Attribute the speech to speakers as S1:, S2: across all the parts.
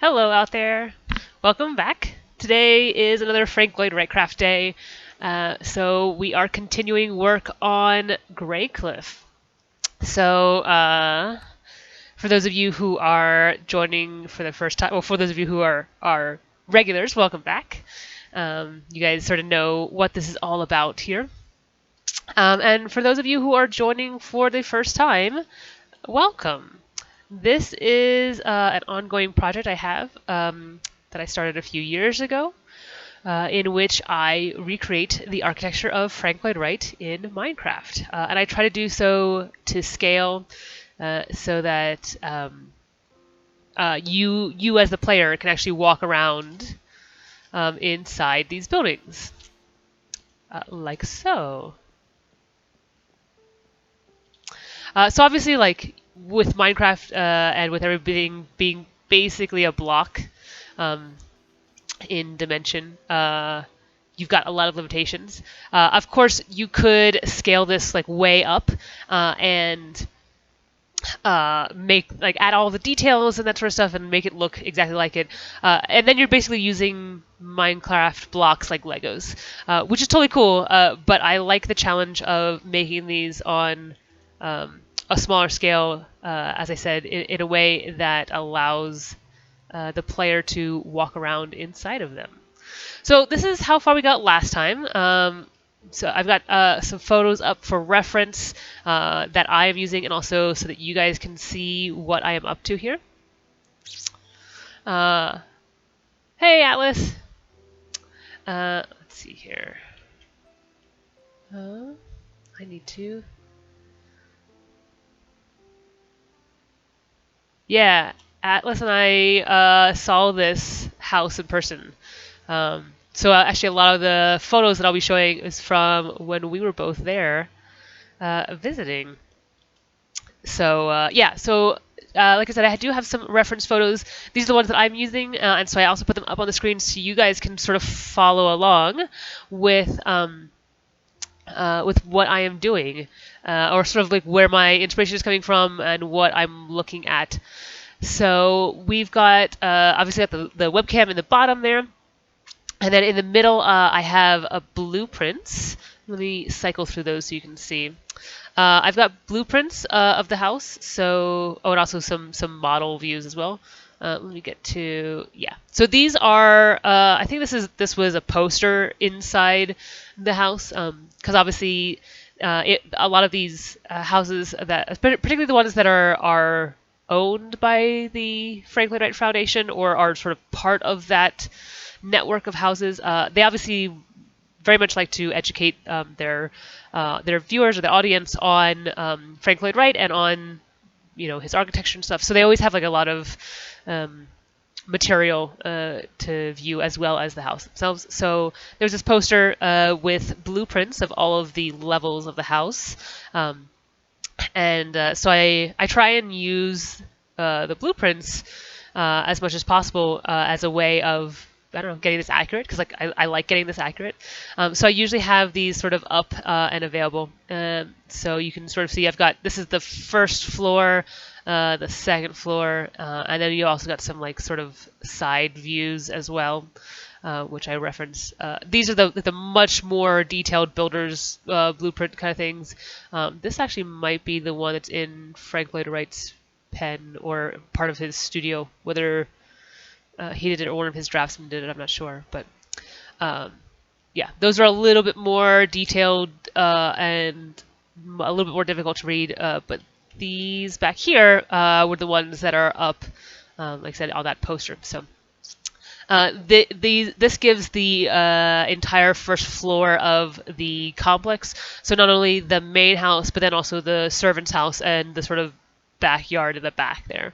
S1: Hello out there. Welcome back. Today is another Frank Lloyd Wrightcraft day. So we are continuing work on Graycliff. So for those of you who are joining for the first time, well, for those of you who are regulars, welcome back. You guys sort of know what this is all about here. And for those of you who are joining for the first time, welcome. This is an ongoing project I have that I started a few years ago, in which I recreate the architecture of Frank Lloyd Wright in Minecraft. And I try to do so to scale so that you as the player can actually walk around inside these buildings, like so. So obviously, like with Minecraft and with everything being basically a block in dimension, you've got a lot of limitations. Of course, you could scale this like way up and make like add all the details and that sort of stuff and make it look exactly like it. And then you're basically using Minecraft blocks like Legos, which is totally cool. But I like the challenge of making these on a smaller scale, as I said, in a way that allows the player to walk around inside of them. So this is how far we got last time. So I've got some photos up for reference that I am using, and also so that you guys can see what I am up to here. Hey, Atlas. Let's see here. I need to. Yeah, Atlas and I saw this house in person. So actually, a lot of the photos that I'll be showing is from when we were both there visiting. So yeah, so like I said, I do have some reference photos. These are the ones that I'm using, and so I also put them up on the screen so you guys can sort of follow along with what I am doing, or sort of like where my inspiration is coming from and what I'm looking at. So we've got obviously got the webcam in the bottom there, and then in the middle I have a blueprints. Let me cycle through those so you can see. I've got blueprints of the house, so and also some model views as well. Let me get to So these are I think this was a poster inside the house because obviously a lot of these houses that particularly the ones that are owned by the Frank Lloyd Wright Foundation or are sort of part of that network of houses, they obviously very much like to educate their viewers or the audience on Frank Lloyd Wright and on his architecture and stuff. So they always have like a lot of material to view as well as the house themselves. So there's this poster with blueprints of all of the levels of the house. And so I try and use the blueprints as much as possible as a way of, I don't know, getting this accurate, because like I like getting this accurate. So I usually have these sort of up and available. So you can sort of see this is the first floor, the second floor, and then you also got some like sort of side views as well. Which I reference. These are the much more detailed builder's blueprint kind of things. This actually might be the one that's in Frank Lloyd Wright's pen or part of his studio. Whether he did it or one of his draftsmen did it, I'm not sure. But yeah, those are a little bit more detailed and a little bit more difficult to read. But these back here were the ones that are up, like I said, on that poster. So. This gives the entire first floor of the complex. So not only the main house, but then also the servant's house and the sort of backyard in the back there.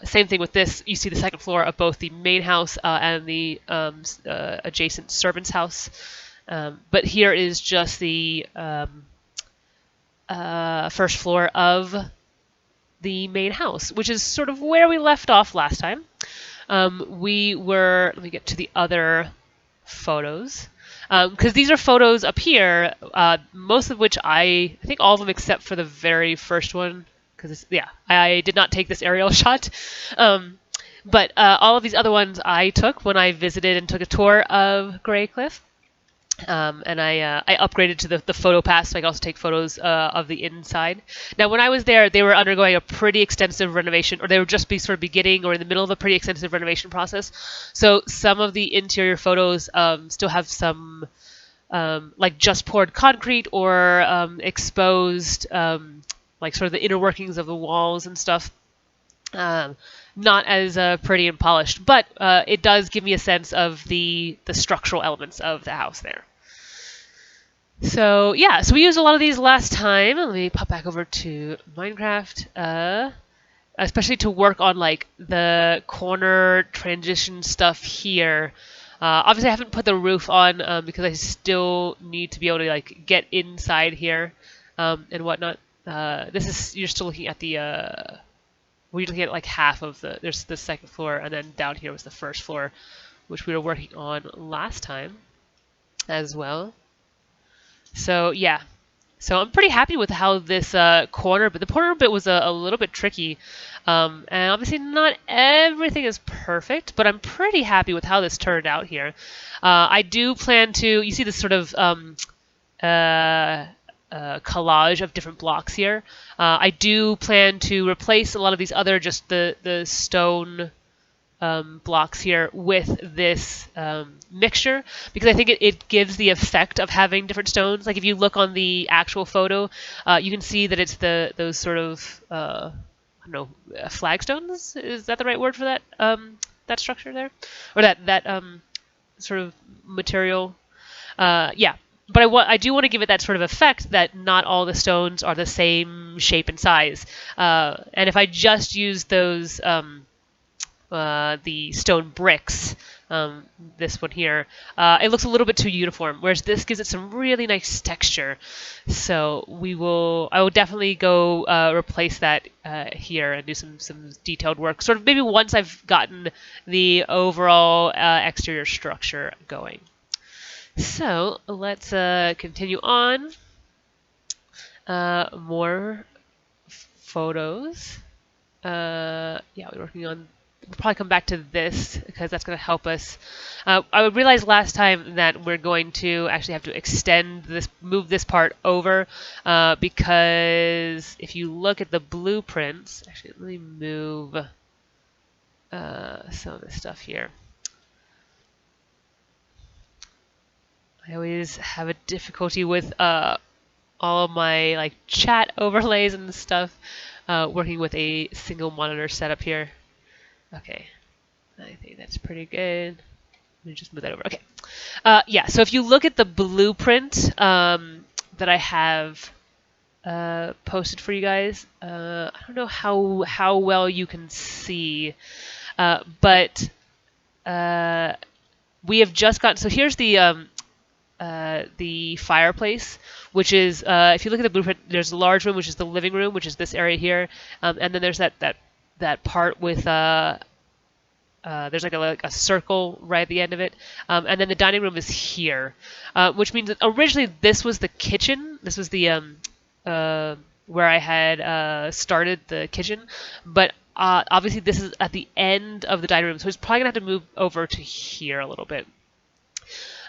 S1: Same thing with this. You see the second floor of both the main house and the adjacent servant's house. But here is just the first floor of the main house, which is sort of where we left off last time. Let me get to the other photos. Because these are photos up here, most of which I think all of them except for the very first one, because I did not take this aerial shot. But all of these other ones I took when I visited and took a tour of Graycliff. And I upgraded to the photo pass, so I could also take photos of the inside. Now, when I was there, they were undergoing a pretty extensive renovation, or they would just be sort of beginning or in the middle of a pretty extensive renovation process. So some of the interior photos still have some like just poured concrete or exposed like sort of the inner workings of the walls and stuff. Not as pretty and polished, but it does give me a sense of the structural elements of the house there. So yeah, so we used a lot of these last time. Let me pop back over to Minecraft, especially to work on like the corner transition stuff here. Obviously, I haven't put the roof on because I still need to be able to like get inside here and whatnot. This is you're still looking at the. We're looking at like half of there's the second floor, and then down here was the first floor, which we were working on last time as well. So yeah, so I'm pretty happy with how this corner, but the corner bit was a little bit tricky. And obviously not everything is perfect, but I'm pretty happy with how this turned out here. I do plan to, you see this sort of collage of different blocks here. I do plan to replace a lot of these other just the stone blocks here with this mixture, because I think it gives the effect of having different stones. Like if you look on the actual photo, you can see that it's those sort of I don't know, flagstones. Is that the right word for that that structure there, or that sort of material? Yeah. But I do want to give it that sort of effect that not all the stones are the same shape and size. And if I just use those the stone bricks, this one here, it looks a little bit too uniform, whereas this gives it some really nice texture. So I will definitely go replace that here and do some detailed work, sort of maybe once I've gotten the overall exterior structure going. So let's continue on. More photos. Yeah, we're working on. We'll probably come back to this because that's going to help us. I realized last time that we're going to actually have to move this part over because if you look at the blueprints, actually let me move some of this stuff here. I always have a difficulty with all of my like chat overlays and stuff working with a single monitor setup here. Okay, I think that's pretty good. Let me just move that over. Okay, yeah. So if you look at the blueprint that I have posted for you guys, I don't know how well you can see, but we have just got. So here's the fireplace, which is, if you look at the blueprint, there's a large room, which is the living room, which is this area here, and then there's that part with there's like a circle right at the end of it, and then the dining room is here, which means that originally this was the kitchen. This was the where I had started the kitchen, but obviously this is at the end of the dining room, so it's probably gonna have to move over to here a little bit.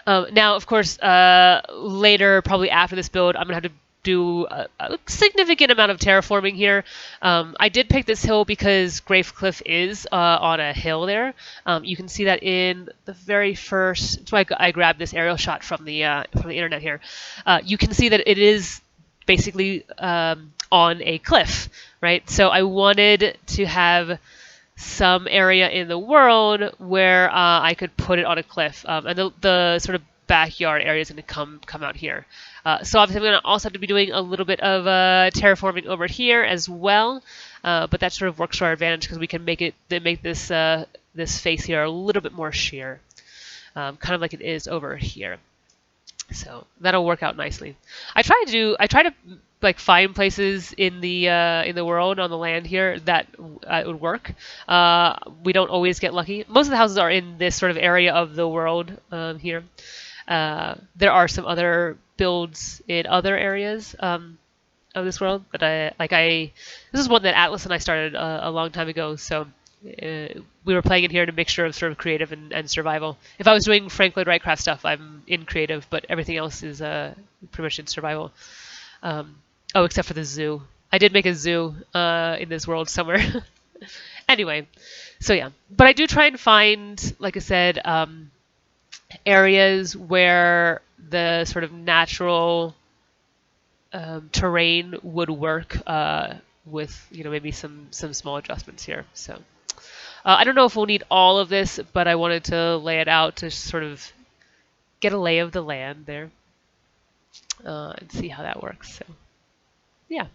S1: Now, of course, later, probably after this build, I'm going to have to do a significant amount of terraforming here. I did pick this hill because Graycliff is on a hill there. You can see that in the very first. That's why I grabbed this aerial shot from the internet here. You can see that it is basically on a cliff, right? So I wanted to have some area in the world where I could put it on a cliff, and the sort of backyard area is going to come out here. So obviously I'm going to also have to be doing a little bit of terraforming over here as well, but that sort of works to our advantage because we can make this this face here a little bit more sheer, kind of like it is over here. So that'll work out nicely. I try to like find places in the world on the land here that would work. We don't always get lucky. Most of the houses are in this sort of area of the world here. There are some other builds in other areas of this world, but this is one that Atlas and I started a long time ago. So we were playing in here in a mixture of sort of creative and survival. If I was doing Frank Lloyd Wrightcraft stuff, I'm in creative, but everything else is pretty much in survival. Oh, except for the zoo. I did make a zoo in this world somewhere. Anyway, so yeah. But I do try and find, like I said, areas where the sort of natural terrain would work with, maybe some small adjustments here. So I don't know if we'll need all of this, but I wanted to lay it out to sort of get a lay of the land there and see how that works. So yeah.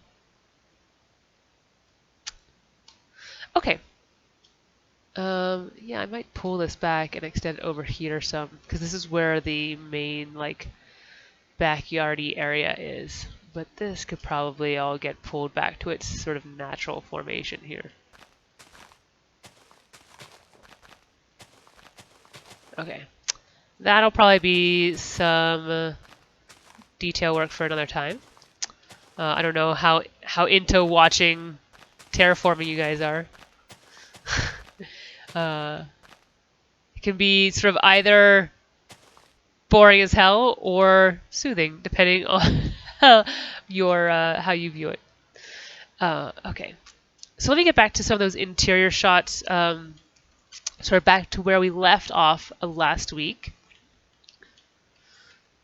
S1: Okay. Yeah, I might pull this back and extend it over here some, because this is where the main, like, backyardy area is. But this could probably all get pulled back to its sort of natural formation here. Okay. That'll probably be some detail work for another time. I don't know how into watching terraforming you guys are. It can be sort of either boring as hell or soothing, depending on how you view it. Okay, so let me get back to some of those interior shots, sort of back to where we left off last week.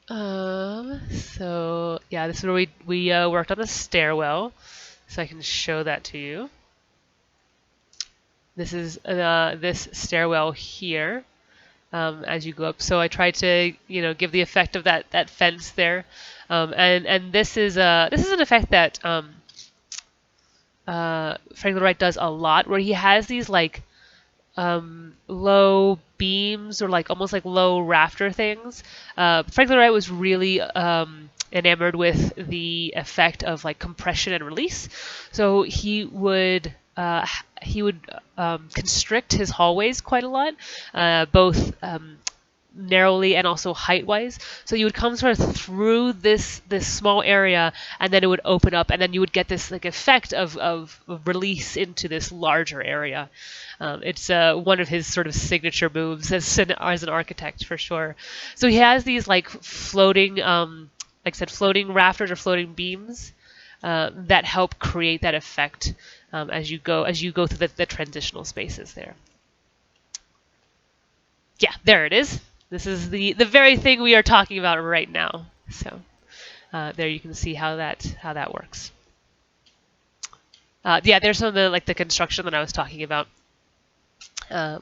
S1: So yeah, this is where we worked on the stairwell, so I can show that to you. This is this stairwell here. As you go up, so I tried to give the effect of that fence there, and this is an effect that Frank Lloyd Wright does a lot, where he has these like low beams or like almost like low rafter things. Frank Lloyd Wright was really enamored with the effect of like compression and release, so he would constrict his hallways quite a lot, both narrowly and also height-wise. So you would come sort of through this small area, and then it would open up, and then you would get this like effect of release into this larger area. It's one of his sort of signature moves as an architect for sure. So he has these like floating, like I said, floating rafters or floating beams that help create that effect as you go through the transitional spaces there. Yeah, there it is. This is the very thing we are talking about right now. So there you can see how that works. Yeah, there's some of the construction that I was talking about,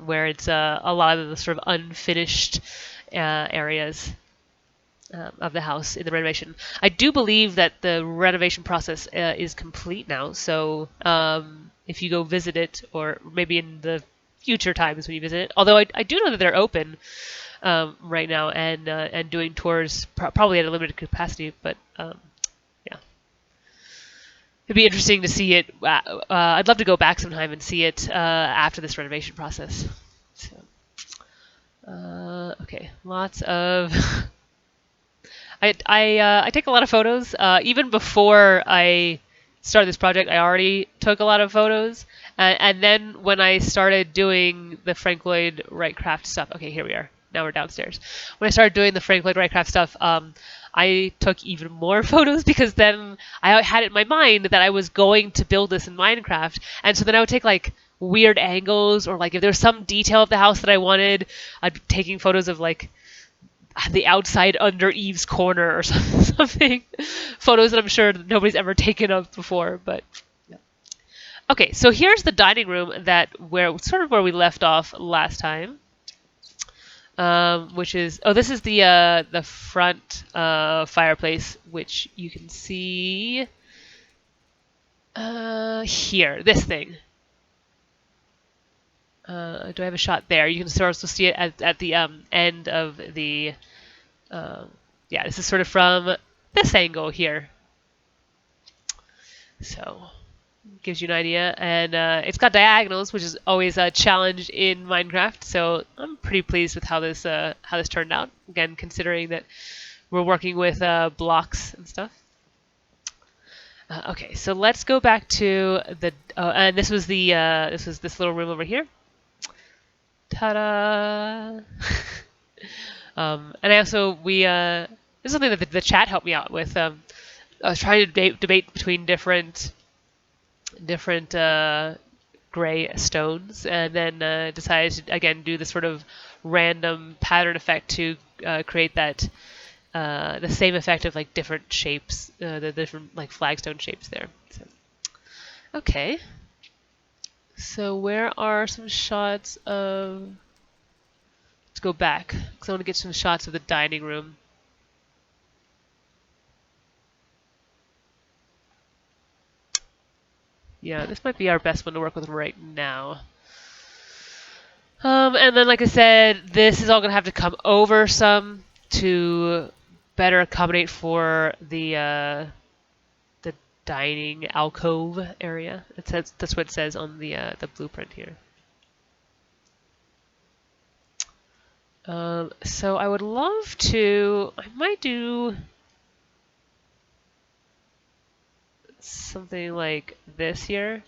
S1: where it's a lot of the sort of unfinished areas of the house in the renovation. I do believe that the renovation process is complete now. So if you go visit it, or maybe in the future times when you visit it, although I do know that they're open right now and doing tours, probably at a limited capacity, but yeah, it'd be interesting to see it. I'd love to go back sometime and see it after this renovation process. So, okay, lots of. I take a lot of photos. Even before I started this project, I already took a lot of photos. And then when I started doing the Frank Lloyd Wrightcraft stuff, okay, here we are. Now we're downstairs. When I started doing the Frank Lloyd Wrightcraft stuff, I took even more photos, because then I had it in my mind that I was going to build this in Minecraft. And so then I would take like weird angles, or like if there was some detail of the house that I wanted, I'd be taking photos of like the outside under Eve's corner or something. Photos that I'm sure nobody's ever taken of before, but yeah. Okay, so here's the dining room where we left off last time, which is this is the front fireplace, which you can see here. This thing. Do I have a shot there? You can also see it at the end of the. Yeah, this is sort of from this angle here. So, gives you an idea. And it's got diagonals, which is always a challenge in Minecraft. So I'm pretty pleased with how this turned out. Again, considering that we're working with blocks and stuff. Okay, so let's go back to the. And this was the. This was this little room over here. Ta-da! And I also this is something that the chat helped me out with. I was trying to debate between different gray stones, and then decided to again do this sort of random pattern effect to create that the same effect of like different shapes, the different like flagstone shapes there. So, okay. So where are some shots of? Let's go back because I want to get some shots of the dining room. Yeah, this might be our best one to work with right now. And then, like I said, this is all going to have to come over some to better accommodate for the dining alcove area. That's what it says on the blueprint here. So I would love to. I might do something like this here.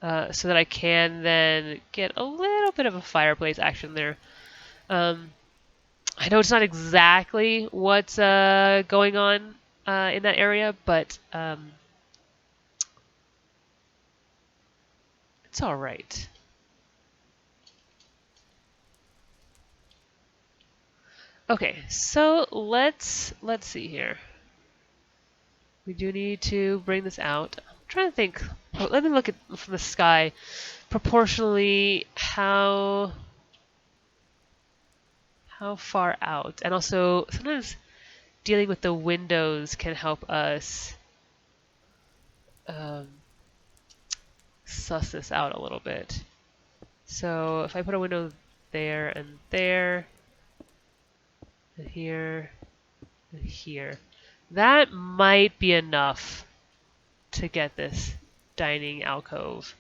S1: So that I can then get a little bit of a fireplace action there. I know it's not exactly what's going on in that area, but it's all right. Okay, so let's see here. We do need to bring this out. I'm trying to think. Oh, let me look at from the sky. Proportionally, how far out, and also sometimes dealing with the windows can help us suss this out a little bit. So if I put a window there and there, and here, and here, that might be enough to get this dining alcove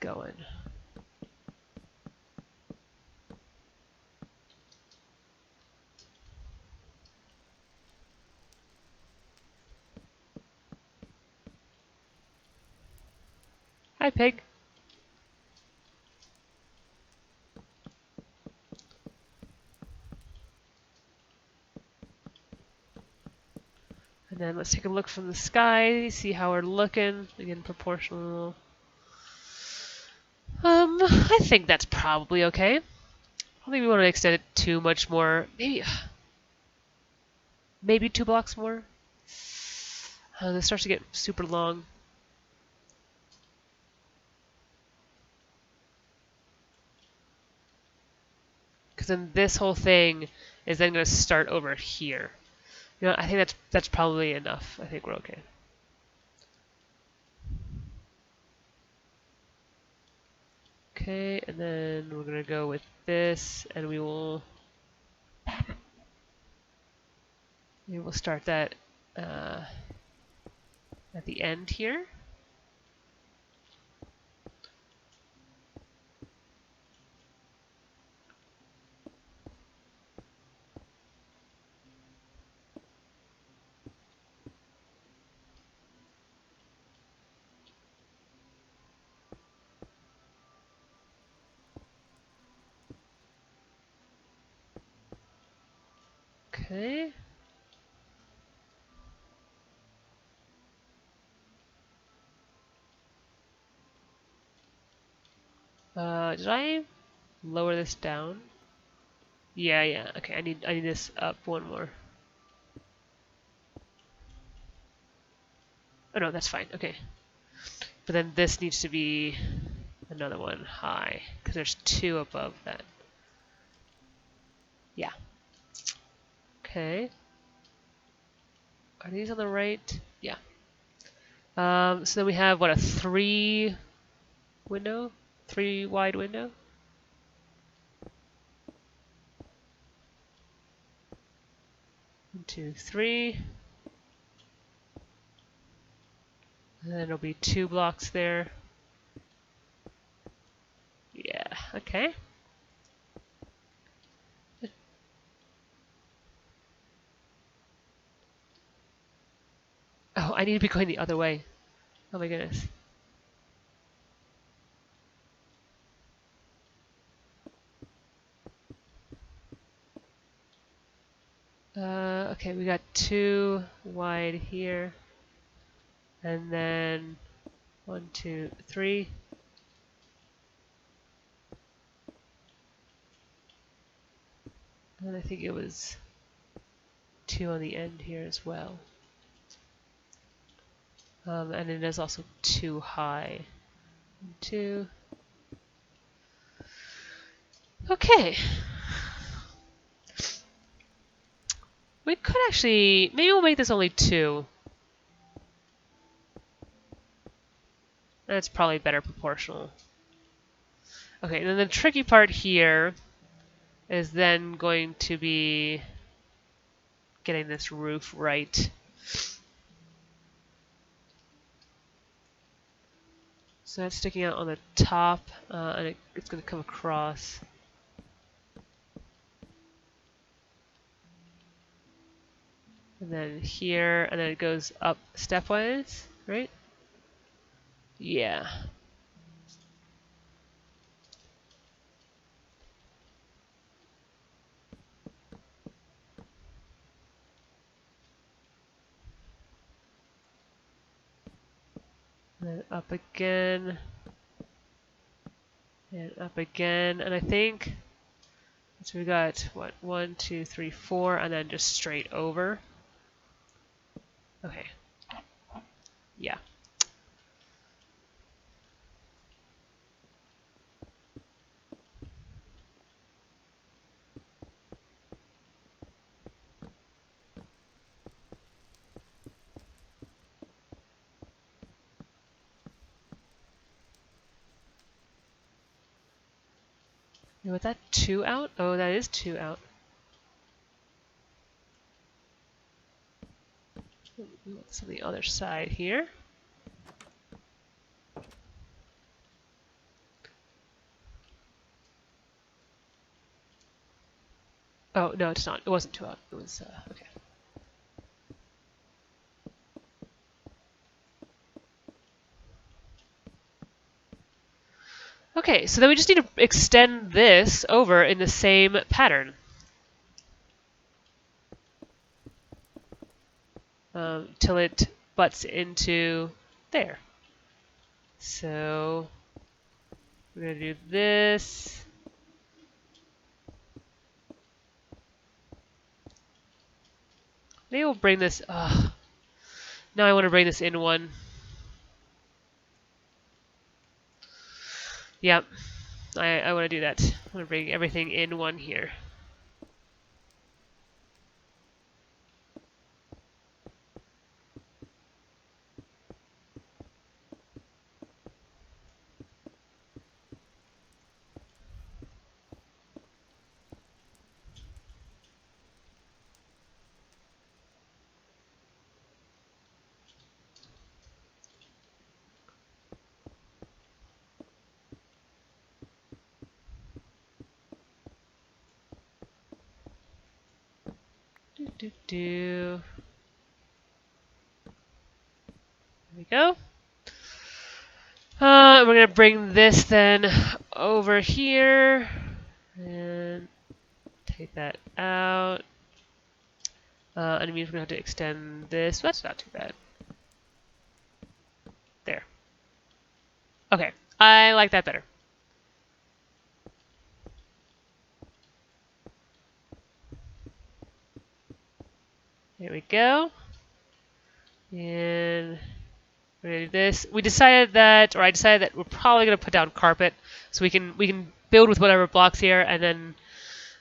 S1: going. Hi, pig. And then let's take a look from the sky, see how we're looking. Again, proportional. I think that's probably okay. I don't think we want to extend it too much more. Maybe 2 blocks more. This starts to get super long. Because then this whole thing is then going to start over here. You know, I think that's probably enough. I think we're okay. Okay, and then we're going to go with this, and we will start that at the end here. Okay. Did I lower this down? Yeah. Okay, I need this up one more. Oh no, that's fine. Okay. But then this needs to be another one high, because there's 2 above that. Yeah. Okay. Are these on the right? Yeah. So then we have, what, a 3 window? 3 wide window? One, 2, 3. And then it'll be 2 blocks there. Yeah, okay. I need to be going the other way. Oh my goodness. Okay, we got 2 wide here. And then 1, 2, 3. And I think it was 2 on the end here as well. And it is also too high. 2. Okay. We could actually, maybe we'll make this only 2. That's probably better proportional. Okay, and then the tricky part here is then going to be getting this roof right. So that's sticking out on the top, and it's going to come across. And then here, and then it goes up stepwise, right? Yeah. And then up again. And up again. And I think, so we got, what, 1, 2, 3, 4, and then just straight over. Okay. Yeah. Was that 2 out? Oh, that is 2 out. What's on the other side here? Oh, no, it's not. It wasn't 2 out. It was, okay. Okay, so then we just need to extend this over in the same pattern. Till it butts into there. So we're going to do this. Maybe we'll bring this. Now I want to bring this in 1. Yep, I want to do that. I want to bring everything in 1 here. There we go. We're going to bring this then over here and take that out. And it means we're going to have to extend this. That's not too bad. There. Okay, I like that better. There we go. And we're gonna do this. We decided that, or I decided that we're probably gonna put down carpet, so we can build with whatever blocks here, and then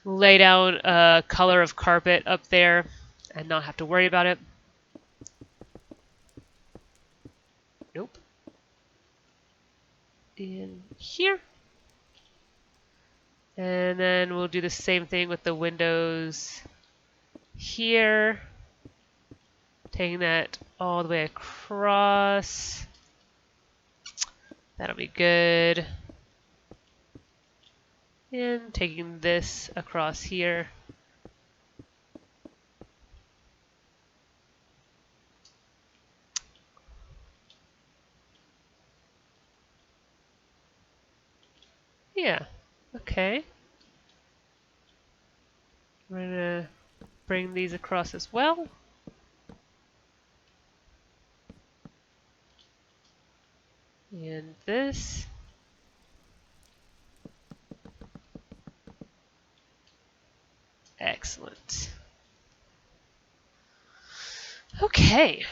S1: lay down a color of carpet up there, and not have to worry about it. Nope. In here. And then we'll do the same thing with the windows here. Taking that all the way across. That'll be good. And taking this across here. Okay. We're gonna bring these across as well. And this. Excellent. Okay.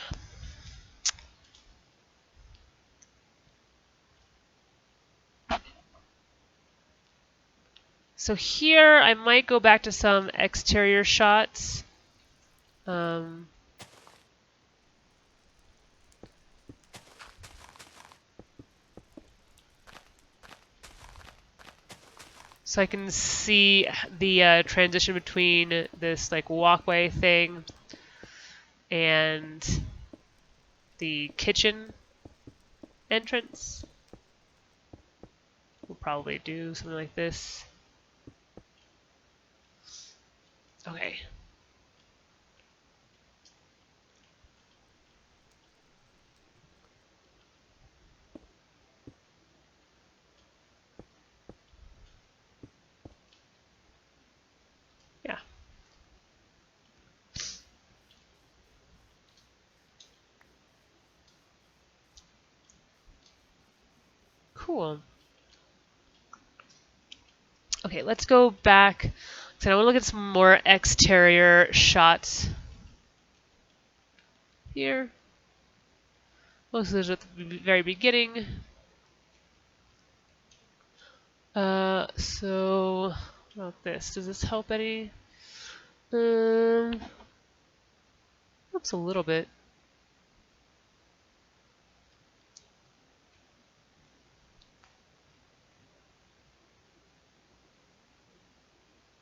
S1: So here I might go back to some exterior shots. Um, so I can see the transition between this like walkway thing and the kitchen entrance. We'll probably do something like this. Okay. Yeah. Cool. Okay, let's go back. So I want to look at some more exterior shots here. Most of those at the very beginning. So what about this? Does this help any? Helps a little bit.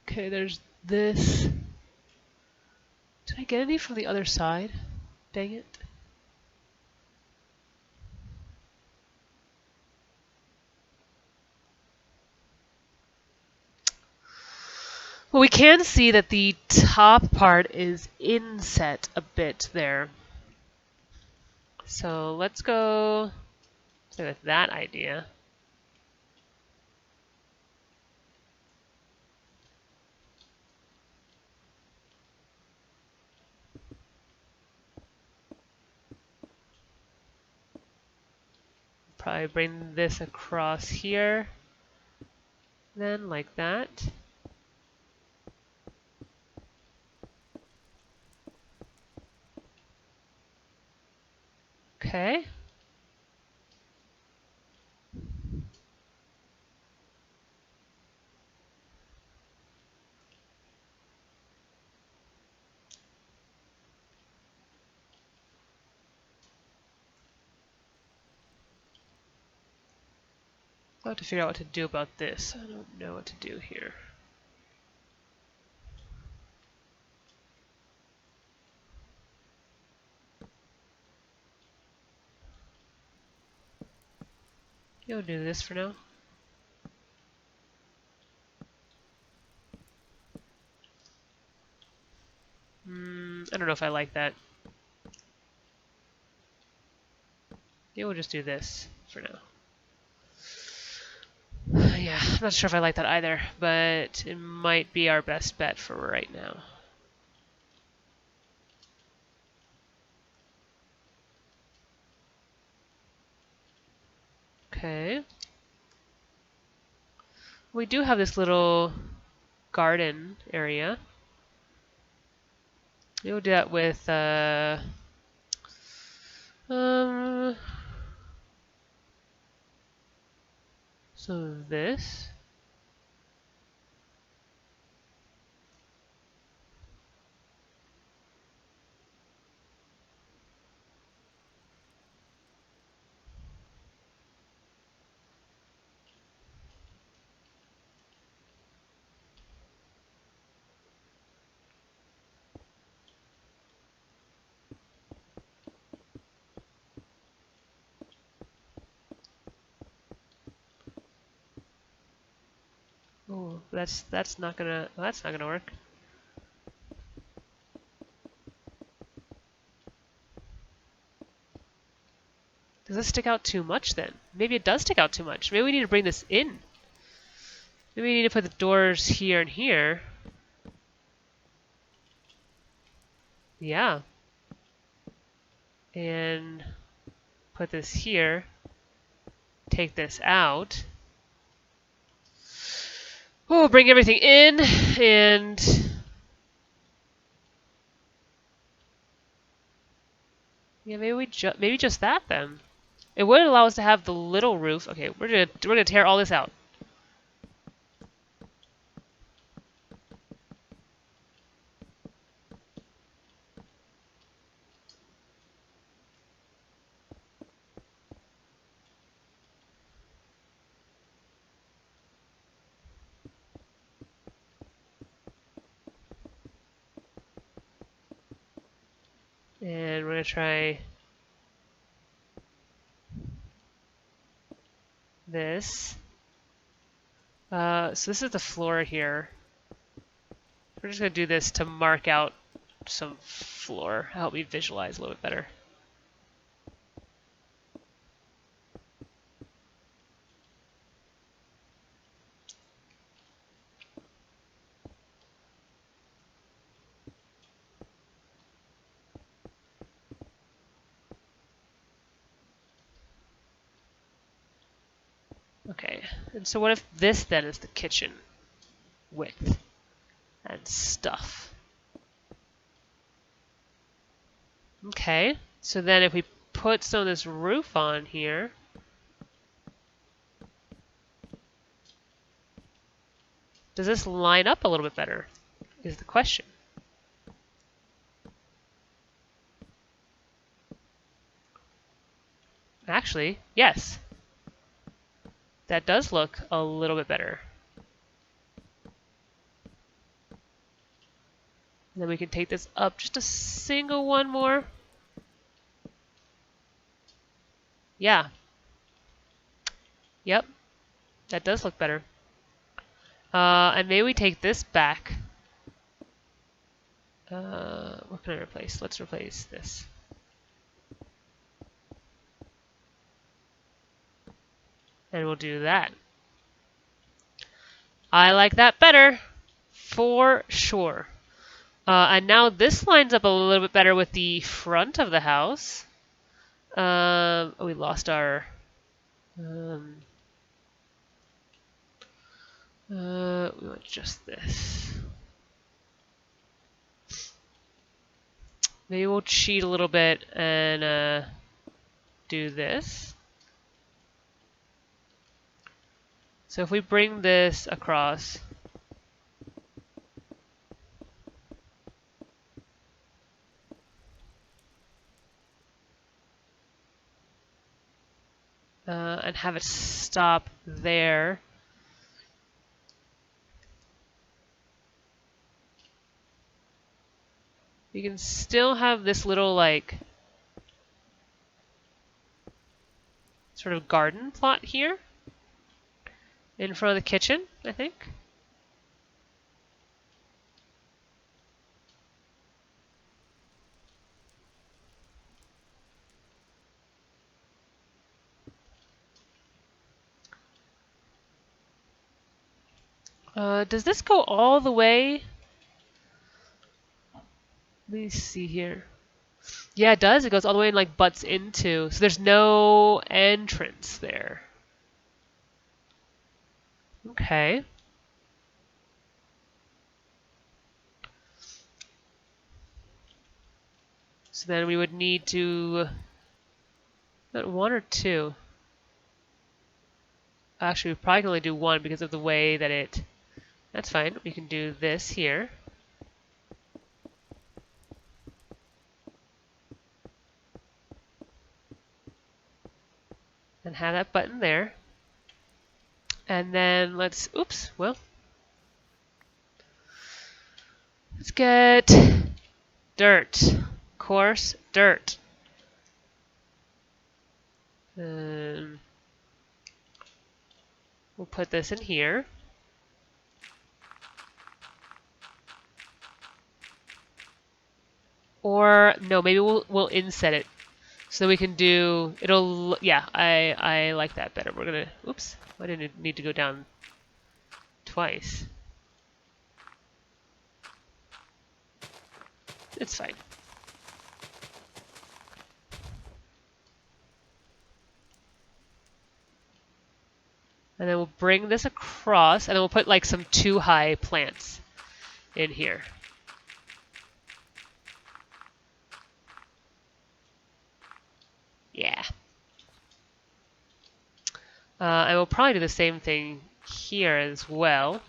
S1: Okay, there's this. Did I get any from the other side? Dang it. Well, we can see that the top part is inset a bit there. So let's go play with that idea. Probably bring this across here, then like that. Okay. I'll have to figure out what to do about this. I don't know what to do here. You'll do this for now. I don't know if I like that. Yeah, we'll just do this for now. Yeah, I'm not sure if I like that either, but it might be our best bet for right now. Okay. We do have this little garden area. We'll do that with some of this. Oh, that's not gonna work. Does this stick out too much then? Maybe it does stick out too much. Maybe we need to bring this in. Maybe we need to put the doors here and here. Yeah. And put this here. Take this out. Oh, bring everything in and yeah, maybe just that then. It would allow us to have the little roof. Okay, we're gonna tear all this out. And we're gonna try this. So this is the floor here. We're just gonna do this to mark out some floor. Help me visualize a little bit better. Okay, and so what if this then is the kitchen width and stuff? Okay, so then if we put some of this roof on here, does this line up a little bit better, is the question. Actually, yes. That does look a little bit better. And then we can take this up just a single one more. Yeah. Yep. That does look better. And maybe we take this back. What can I replace? Let's replace this. And we'll do that. I like that better. For sure. And now this lines up a little bit better with the front of the house. Oh, we lost our... we want just this. Maybe we'll cheat a little bit and do this. So if we bring this across, and have it stop there. You can still have this little like sort of garden plot here in front of the kitchen, I think. Does this go all the way? Let me see here. Yeah, it does. It goes all the way and like butts into. So there's no entrance there. Okay. So then we would need to... Not one or two. Actually, we probably can only do one because of the way that it... That's fine. We can do this here. And have that button there. And then let's... Oops, well... Let's get dirt. Coarse dirt. We'll put this in here. Or no, maybe we'll inset it so we can do yeah, I like that better. We're gonna oops, I didn't need to go down twice. It's fine. And then we'll bring this across, and then we'll put like some 2-high plants in here. Yeah. And we'll probably do the same thing here as well,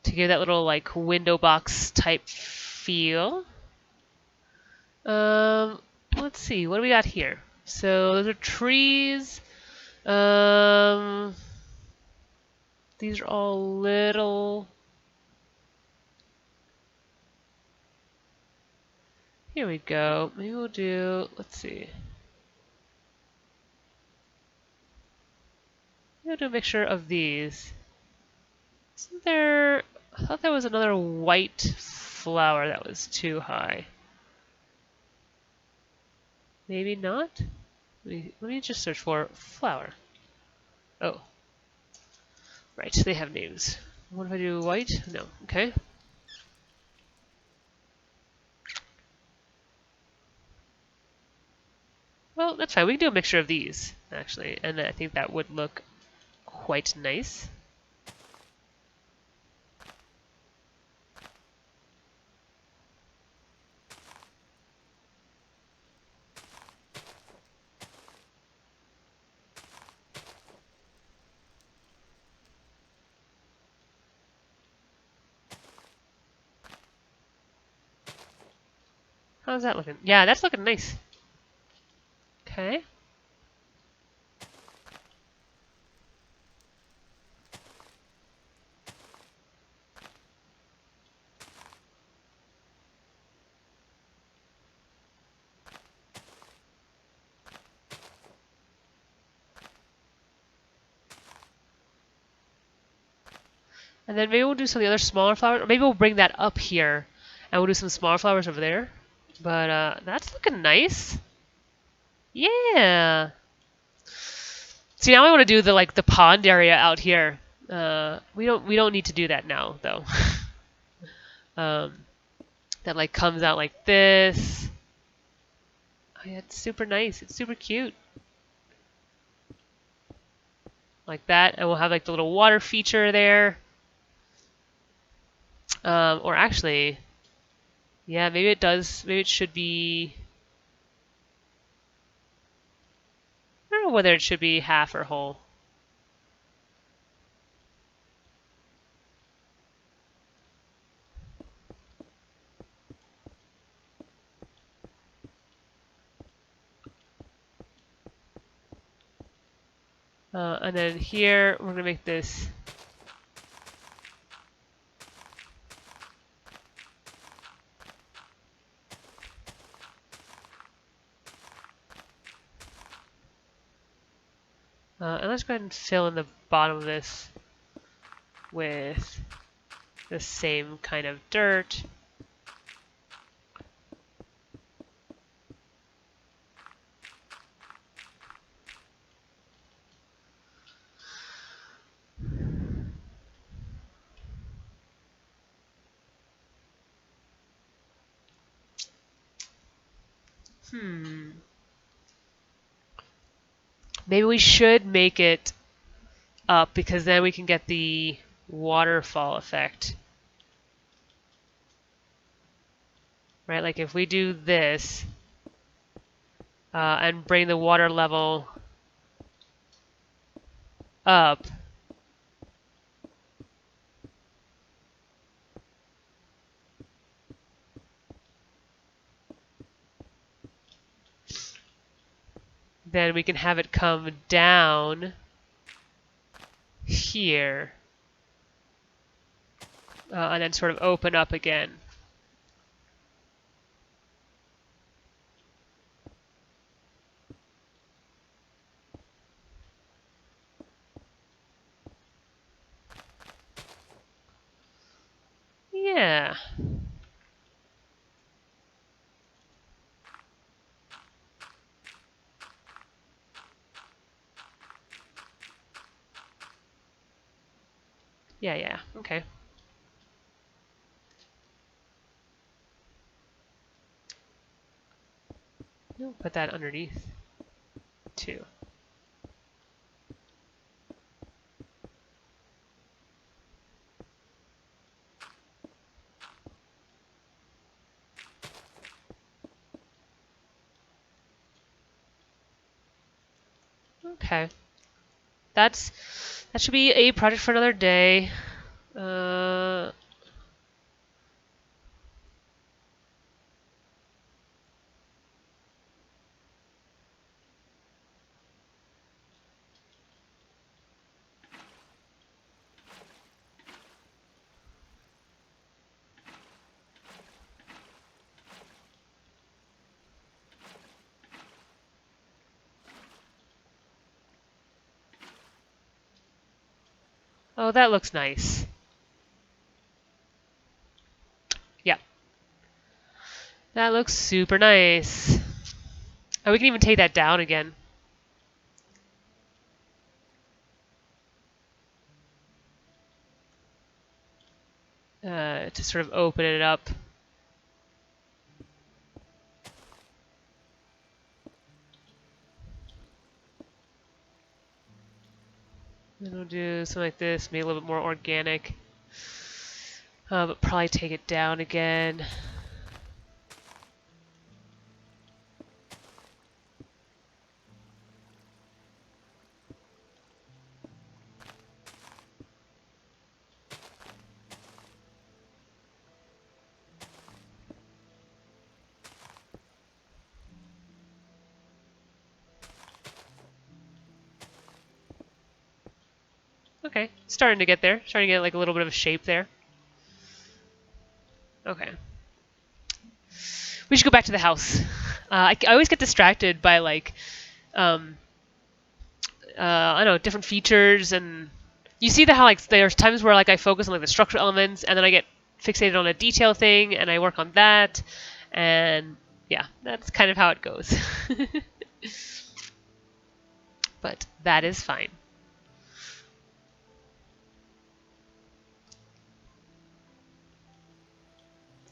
S1: to give that little like window box type feel. Let's see, what do we got here? So those are trees. These are all little. Here we go. Maybe we'll do, let's see. Maybe we'll do a mixture of these. Isn't there, I thought there was another white flower that was too high. Maybe not? Let me just search for flower. Oh. Right, they have names. What if I do white? No, okay. Well, that's fine. We can do a mixture of these, actually, and I think that would look quite nice. How's that looking? Yeah, that's looking nice. Okay. And then maybe we'll do some of the other smaller flowers, or maybe we'll bring that up here, and we'll do some smaller flowers over there. But that's looking nice. Yeah. See, now I want to do the pond area out here. We don't need to do that now though. That like comes out like this. Oh yeah, it's super nice. It's super cute. Like that, and we'll have like the little water feature there. Or actually, yeah, maybe it does. Maybe it should be. I don't know whether it should be half or whole. And then here, we're gonna make this. And let's go ahead and fill in the bottom of this with the same kind of dirt. Maybe we should make it up because then we can get the waterfall effect. Right, like if we do this and bring the water level up, then we can have it come down here and then sort of open up again. Yeah. Yeah. Okay. No, put that underneath too. Okay. That should be a project for another day. Uh, oh, that looks nice. Yeah, that looks super nice. Oh, we can even take that down again. To sort of open it up. And we'll do something like this, maybe a little bit more organic. But probably take it down again. Okay, starting to get there. Starting to get like a little bit of a shape there. Okay. We should go back to the house. I always get distracted by like, um, I don't know, different features, and you see how like there's times where like I focus on like the structural elements, and then I get fixated on a detail thing, and I work on that, and yeah, that's kind of how it goes. But that is fine.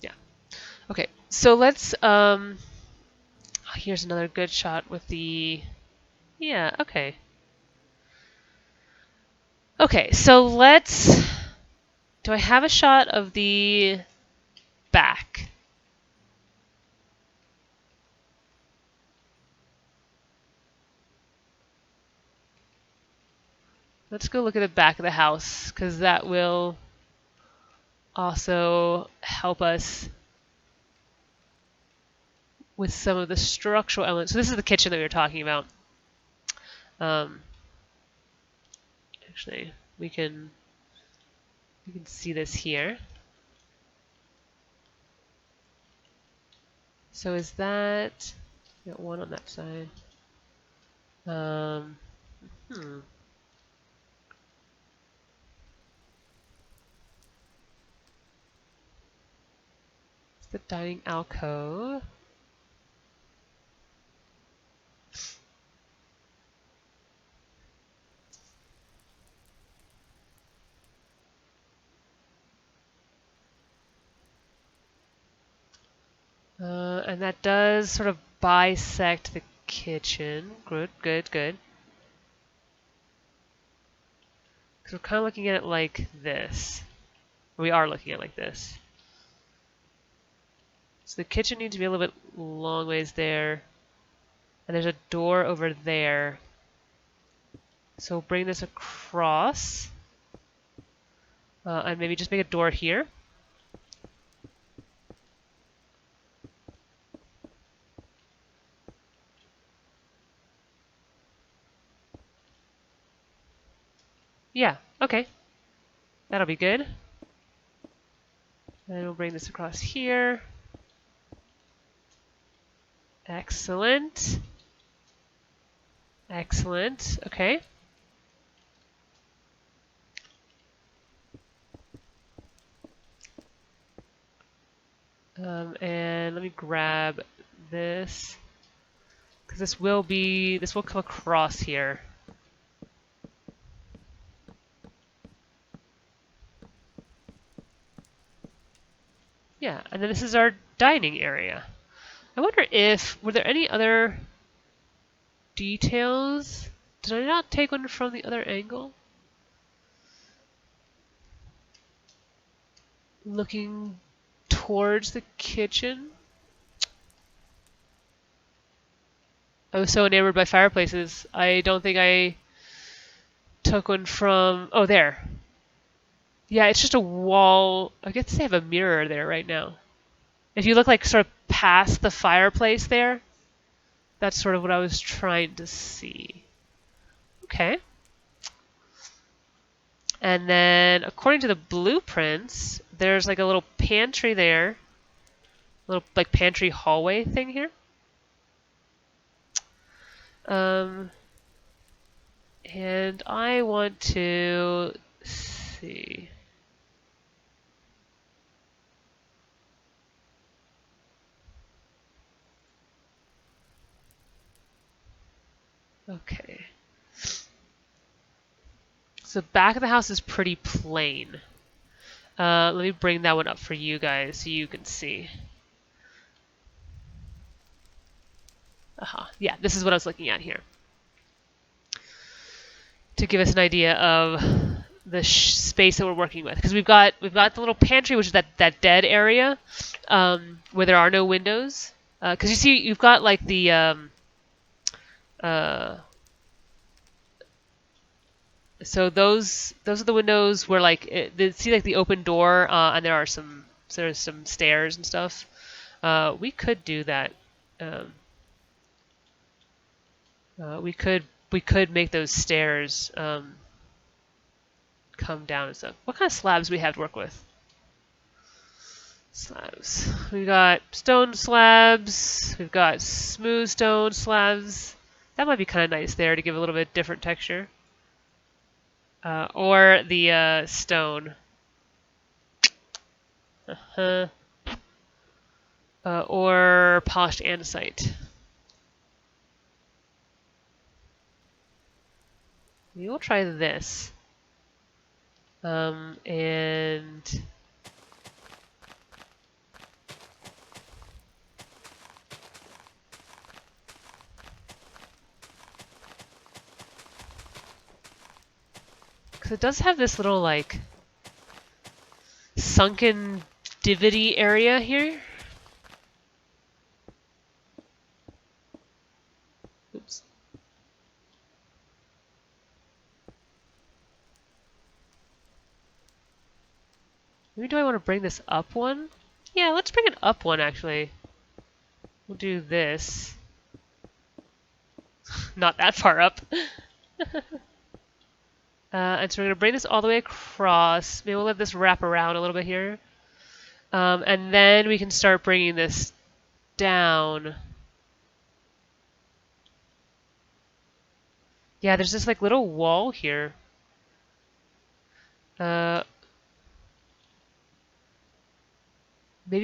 S1: Yeah. Okay, so let's here's another good shot with the yeah, okay. Okay, so let's do I have a shot of the back? Let's go look at the back of the house because that will also help us with some of the structural elements. So this is the kitchen that we were talking about. Um, actually, we can see this here. So is that got one on that side? Um, hmm. It's the dining alcove. And that does sort of bisect the kitchen. Good. Because we're kind of looking at it like this. We are looking at it like this. So the kitchen needs to be a little bit long ways there. And there's a door over there. So we'll bring this across. And maybe just make a door here. Yeah, okay. That'll be good. And we'll bring this across here. Excellent. Excellent. Okay. And let me grab this because this will come across here. Yeah, and then this is our dining area. I wonder if, were there any other details? Did I not take one from the other angle? Looking towards the kitchen. I was so enamored by fireplaces. I don't think I took one from... Oh, there. Yeah, it's just a wall. I guess they have a mirror there right now. If you look like sort of past the fireplace there, that's sort of what I was trying to see. Okay. And then according to the blueprints, there's like a little pantry there. Little like pantry hallway thing here. And I want to see. Okay. So the back of the house is pretty plain. Let me bring that one up for you guys so you can see. Yeah, this is what I was looking at here. To give us an idea of the space that we're working with, because we've got the little pantry, which is that dead area where there are no windows. Because you see, you've got like the so those are the windows where like see like the open door, and there's some stairs and stuff. We could do that. We could make those stairs come down and stuff. What kind of slabs we have to work with? Slabs. We got stone slabs. We've got smooth stone slabs. That might be kind of nice there to give a little bit different texture. Or the stone. Or polished andesite. We will try this. And because it does have this little like sunken divot-y area here. Oops. Maybe do I want to bring this up one? Yeah, let's bring it up one actually. We'll do this. Not that far up. And so we're going to bring this all the way across. Maybe we'll let this wrap around a little bit here. And then we can start bringing this down. Yeah, there's this like little wall here. Maybe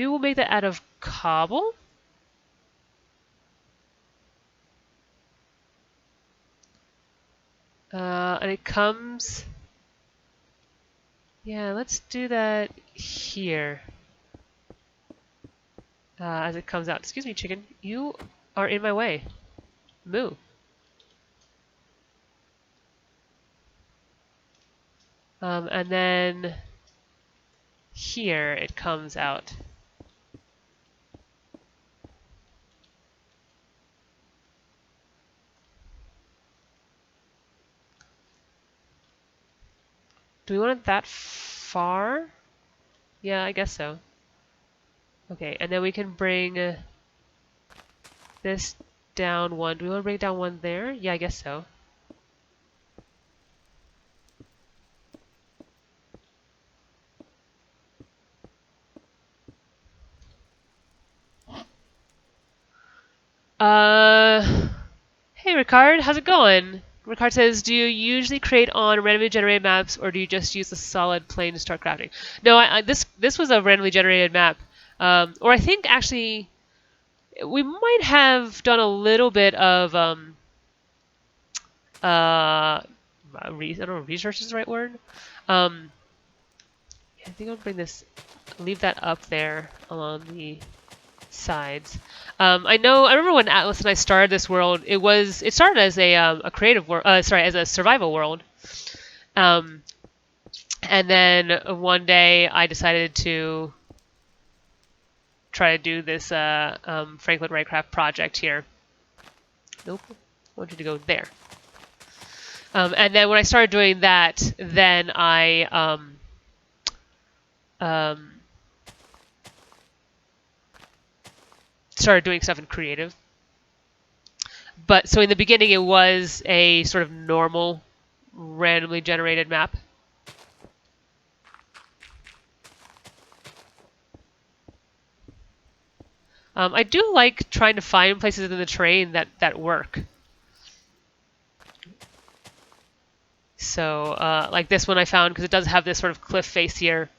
S1: we'll make that out of cobble? And it comes... Yeah, let's do that here. As it comes out. Excuse me, chicken. You are in my way. Moo. And then here it comes out. Do we want it that far? Yeah, I guess so. Okay, and then we can bring this down one. Do we want to bring it down one there? Yeah, I guess so. Hey Ricard, how's it going? Ricard says, do you usually create on randomly generated maps, or do you just use the solid plane to start crafting? No, this was a randomly generated map. Or I think actually we might have done a little bit of I don't know if research is the right word. Yeah, I think I'll bring this, leave that up there along the sides. I remember when Atlas and I started this world, it started as a creative world, as a survival world. And then one day I decided to try to do this Frank Lloyd Wrightcraft project here. Nope, I want you to go there. And then when I started doing that, then I started doing stuff in creative. But so in the beginning, it was a sort of normal, randomly generated map. I do like trying to find places in the terrain that work. So like this one I found, because it does have this sort of cliff face here,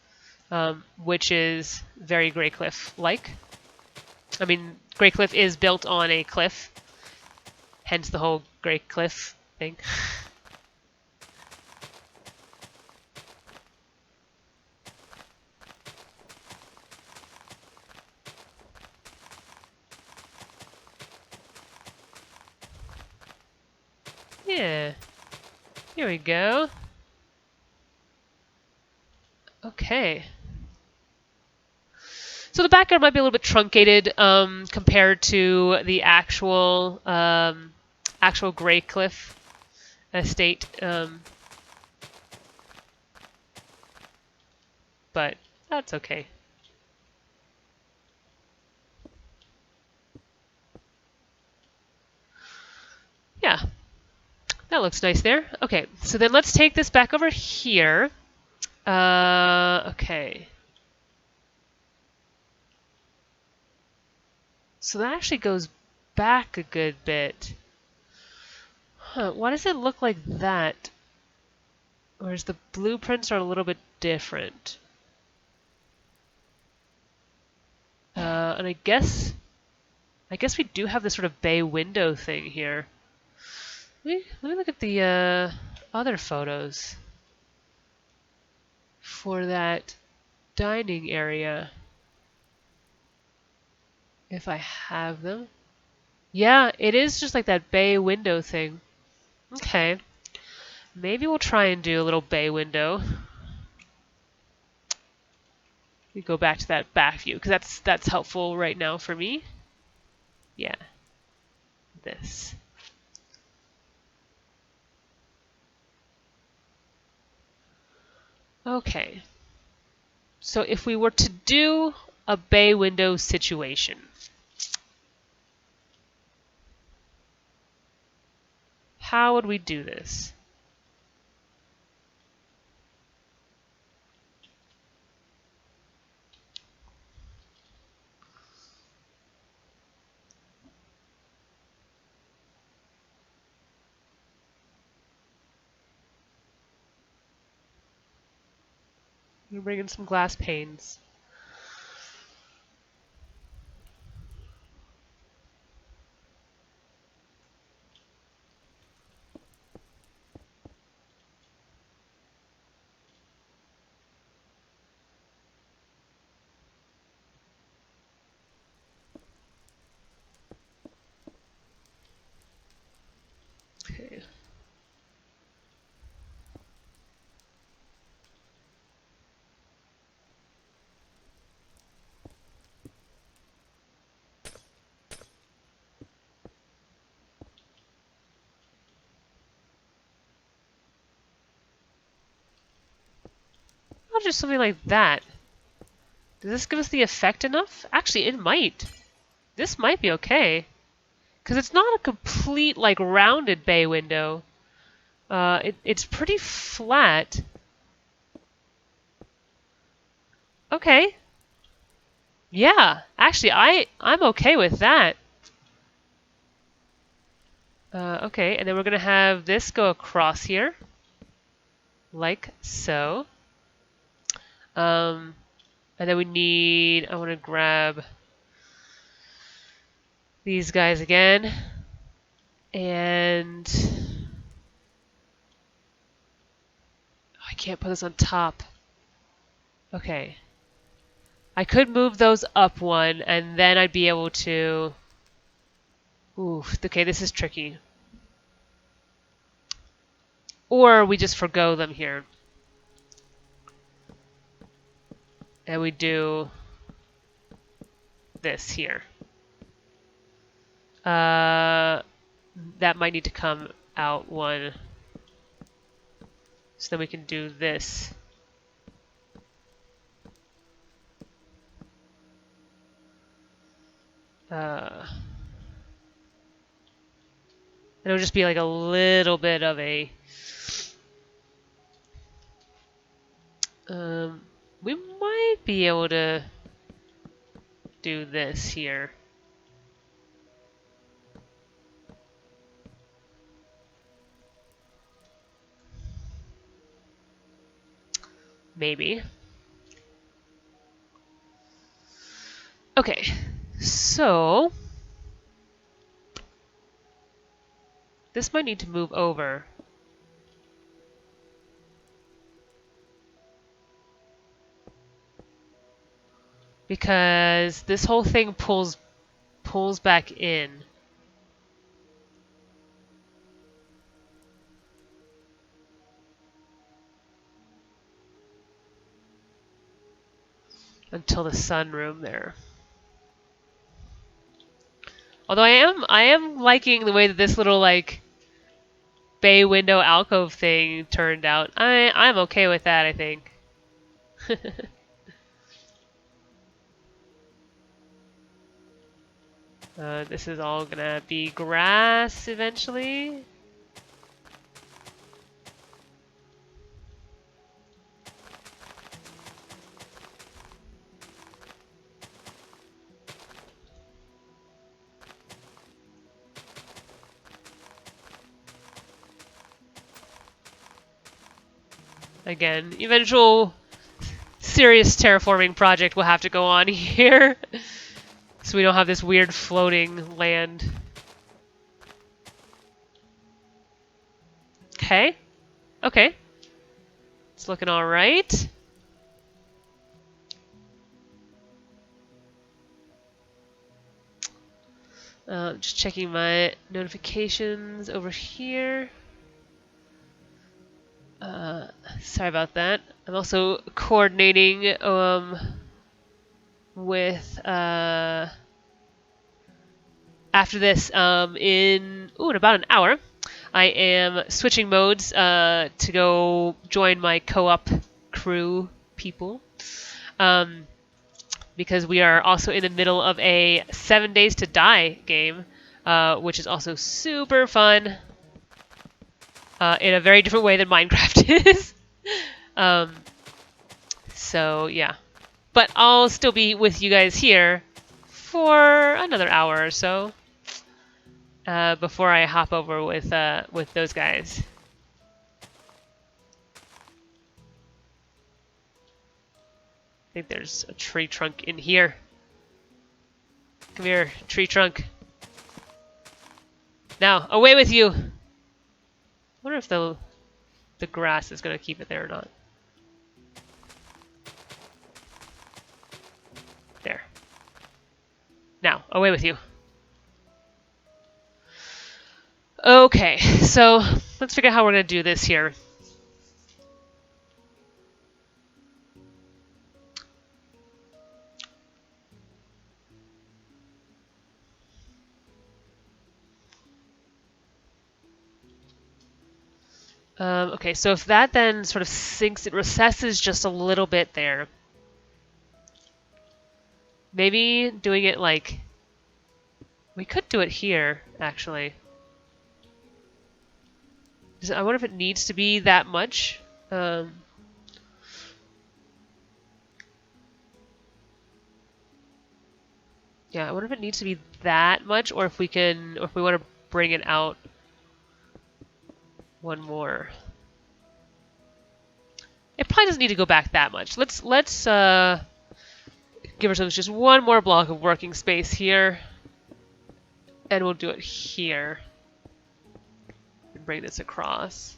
S1: which is very Graycliff-like. I mean, Graycliff is built on a cliff, hence the whole Graycliff thing. Yeah. Here we go. Okay. So the background might be a little bit truncated compared to the actual Graycliff Estate, but that's okay. Yeah, that looks nice there. Okay, so then let's take this back over here. Okay. So that actually goes back a good bit. Huh, why does it look like that? Whereas the blueprints are a little bit different. And I guess we do have this sort of bay window thing here. Let me look at the other photos for that dining area. If I have them. Yeah, it is just like that bay window thing. Okay. Maybe we'll try and do a little bay window. We go back to that back view, because that's helpful right now for me. Yeah. This. Okay. So if we were to do a bay window situation, how would we do this? We bring in some glass panes. Okay. I'll do something like that. Does this give us the effect enough? Actually, it might. This might be okay. Because it's not a complete, like, rounded bay window. It's pretty flat. Okay. Yeah, actually, I'm okay with that. Okay, and then we're going to have this go across here. Like so. And then I want to grab these guys again. And I can't put this on top. Okay. I could move those up one, and then I'd be able to... Ooh, okay, this is tricky. Or we just forgo them here. And we do this here. That might need to come out one. So then we can do this. It'll just be like a little bit of a... we might be able to do this here. Maybe. Okay, so this might need to move over. Because this whole thing pulls back in. Until the sunroom there. Although I am liking the way that this little like bay window alcove thing turned out. I'm okay with that, I think. This is all gonna be grass eventually. Again, eventual serious terraforming project will have to go on here. So we don't have this weird floating land. Okay. Okay. It's looking alright. Just checking my notifications over here. Sorry about that. I'm also coordinating with after this in about an hour. I am switching modes to go join my co-op crew people. Because we are also in the middle of a 7 Days to Die game, which is also super fun. In a very different way than Minecraft is. So, yeah. But I'll still be with you guys here for another hour or so before I hop over with those guys. I think there's a tree trunk in here. Come here, tree trunk. Now, away with you! I wonder if the grass is going to keep it there or not. There. Now, away with you. Okay, so let's figure out how we're going to do this here. Okay, so if that then sort of sinks, it recesses just a little bit there. Maybe doing it like... We could do it here, actually. I wonder if it needs to be that much. Yeah, I wonder if it needs to be that much, or if we can, or if we want to bring it out one more. It probably doesn't need to go back that much. Let's give ourselves just one more block of working space here, and we'll do it here. And bring this across.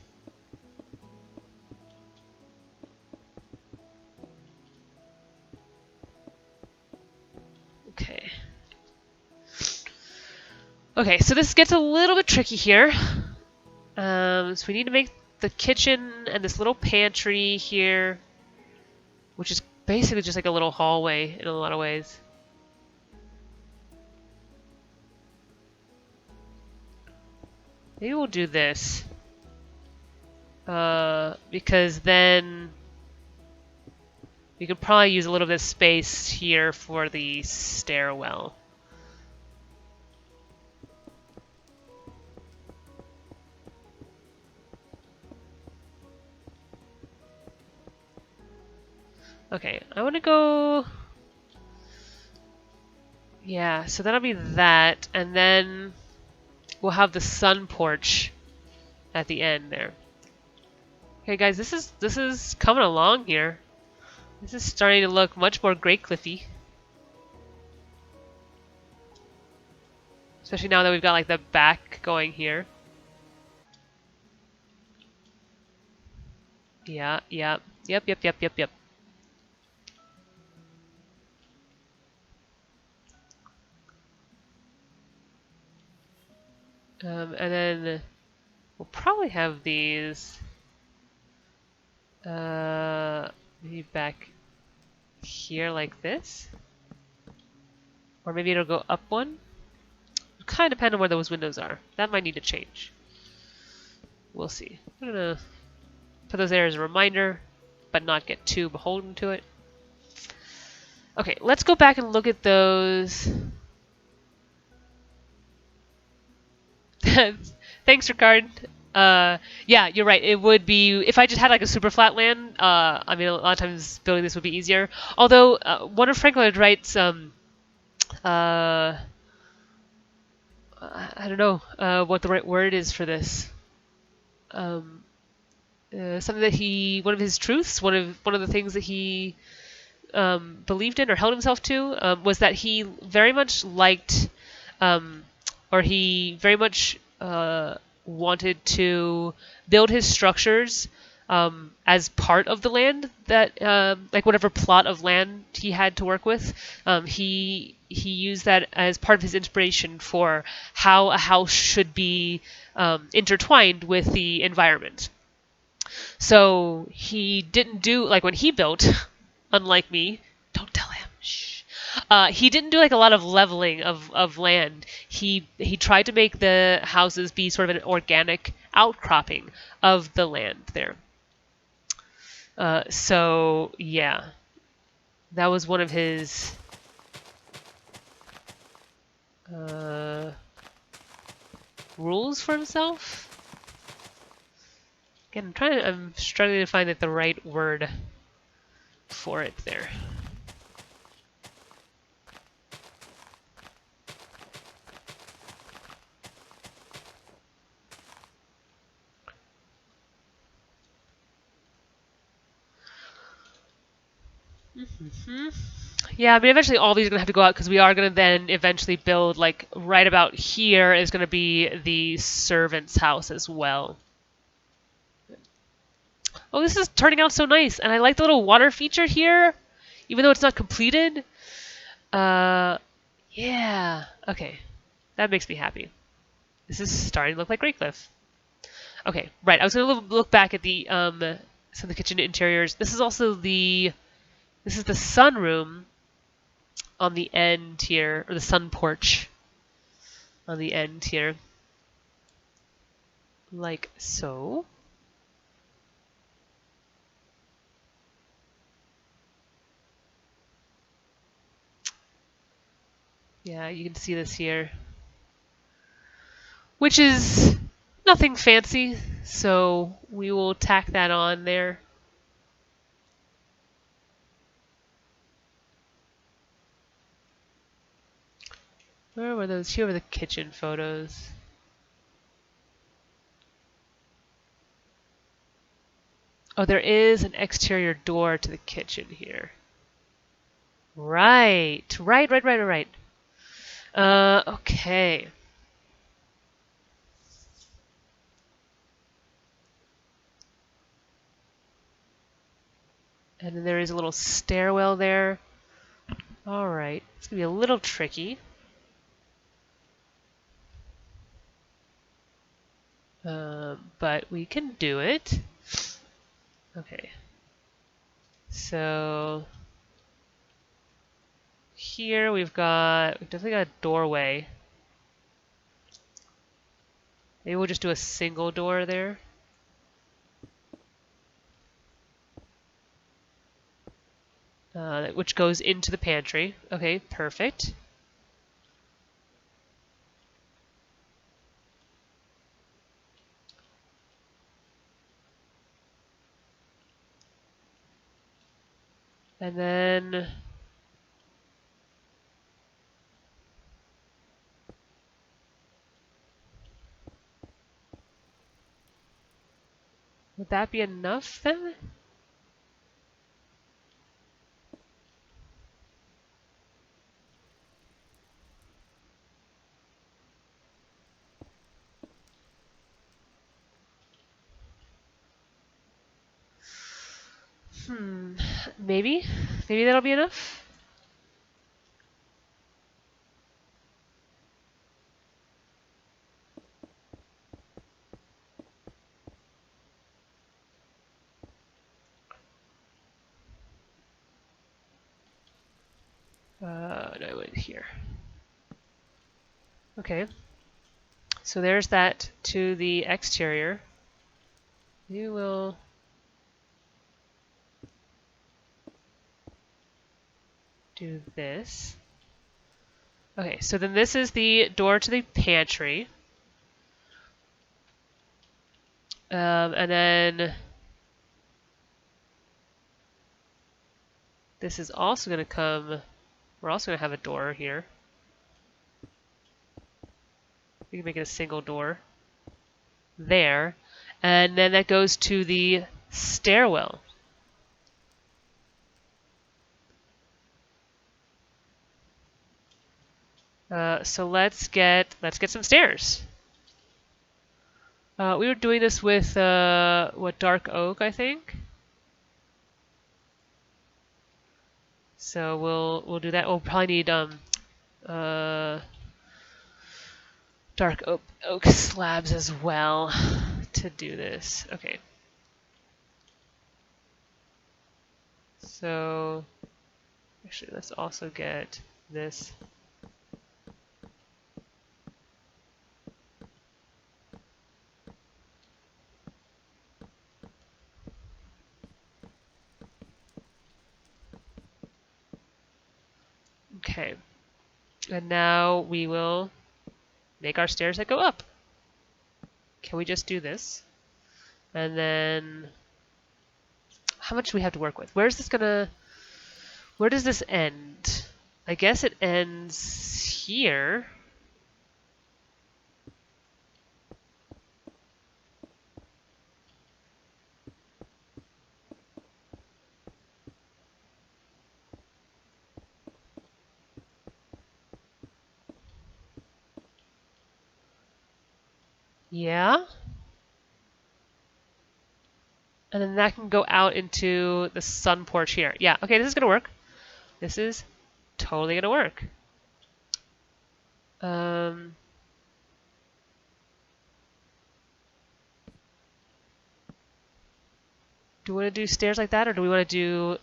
S1: Okay, so this gets a little bit tricky here. So we need to make the kitchen and this little pantry here, which is basically just like a little hallway in a lot of ways. Maybe we'll do this. Because then we could probably use a little bit of space here for the stairwell. Okay, I want to go... Yeah, so that'll be that, and then we'll have the sun porch at the end there. Okay, guys, this is coming along here. This is starting to look much more Graycliffy. Especially now that we've got like the back going here. Yeah, yeah. Yep. And then we'll probably have these maybe back here like this. Or maybe it'll go up one. It'll kind of depend on where those windows are. That might need to change. We'll see. I'm gonna put those there as a reminder, but not get too beholden to it. Okay, let's go back and look at those. Thanks, Ricard. Yeah, you're right. It would be if I just had like a super flat land. I mean, a lot of times building this would be easier. Although one of Frank Lloyd Wright's, I don't know what the right word is for this. Something that one of his truths, one of the things that he believed in or held himself to was that he very much liked, or he very much wanted to build his structures as part of the land that, like whatever plot of land he had to work with, he used that as part of his inspiration for how a house should be intertwined with the environment. So he didn't do, like when he built, unlike me, don't tell him, shh. He didn't do like a lot of leveling of land. He tried to make the houses be sort of an organic outcropping of the land there. So yeah, that was one of his rules for himself. Again, I'm struggling to find the right word for it there. Yeah, I mean, eventually all these are going to have to go out because we are going to then eventually build, like, right about here is going to be the servant's house as well. Oh, this is turning out so nice, and I like the little water feature here, even though it's not completed. Yeah, okay. That makes me happy. This is starting to look like Graycliff. Okay, right, I was going to look back at the some of the kitchen interiors. This is also the sunroom on the end here, or the sun porch on the end here. Like so. Yeah, you can see this here. Which is nothing fancy, so we will tack that on there. Where were those? Here were the kitchen photos. Oh, there is an exterior door to the kitchen here. Right. Okay. And then there is a little stairwell there. All right. It's going to be a little tricky. but we can do it. Okay. So here we've definitely got a doorway. Maybe we'll just do a single door there. Which goes into the pantry. Okay, perfect. And then would that be enough then? Maybe. Maybe that'll be enough. No, I went here. Okay. So there's that to the exterior. We will do this. Okay, so then this is the door to the pantry. And then this is also going to come, we're also going to have a door here. We can make it a single door there. And then that goes to the stairwell. So let's get some stairs. We were doing this with dark oak, I think. So we'll do that. We'll probably need dark oak slabs as well to do this. Okay. So actually, let's also get this. Okay. And now we will make our stairs that go up. Can we just do this? And then how much do we have to work with? Where does this end? I guess it ends here. Yeah. And then that can go out into the sun porch here. Yeah, okay, this is going to work. This is totally going to work. Do we want to do stairs like that, or do we want to do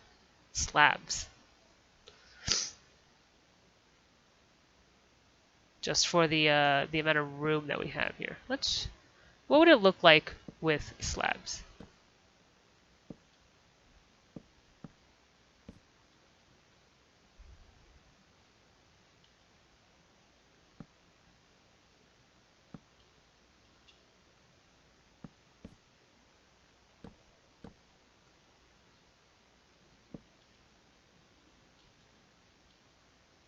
S1: slabs? Just for the amount of room that we have here. What would it look like with slabs?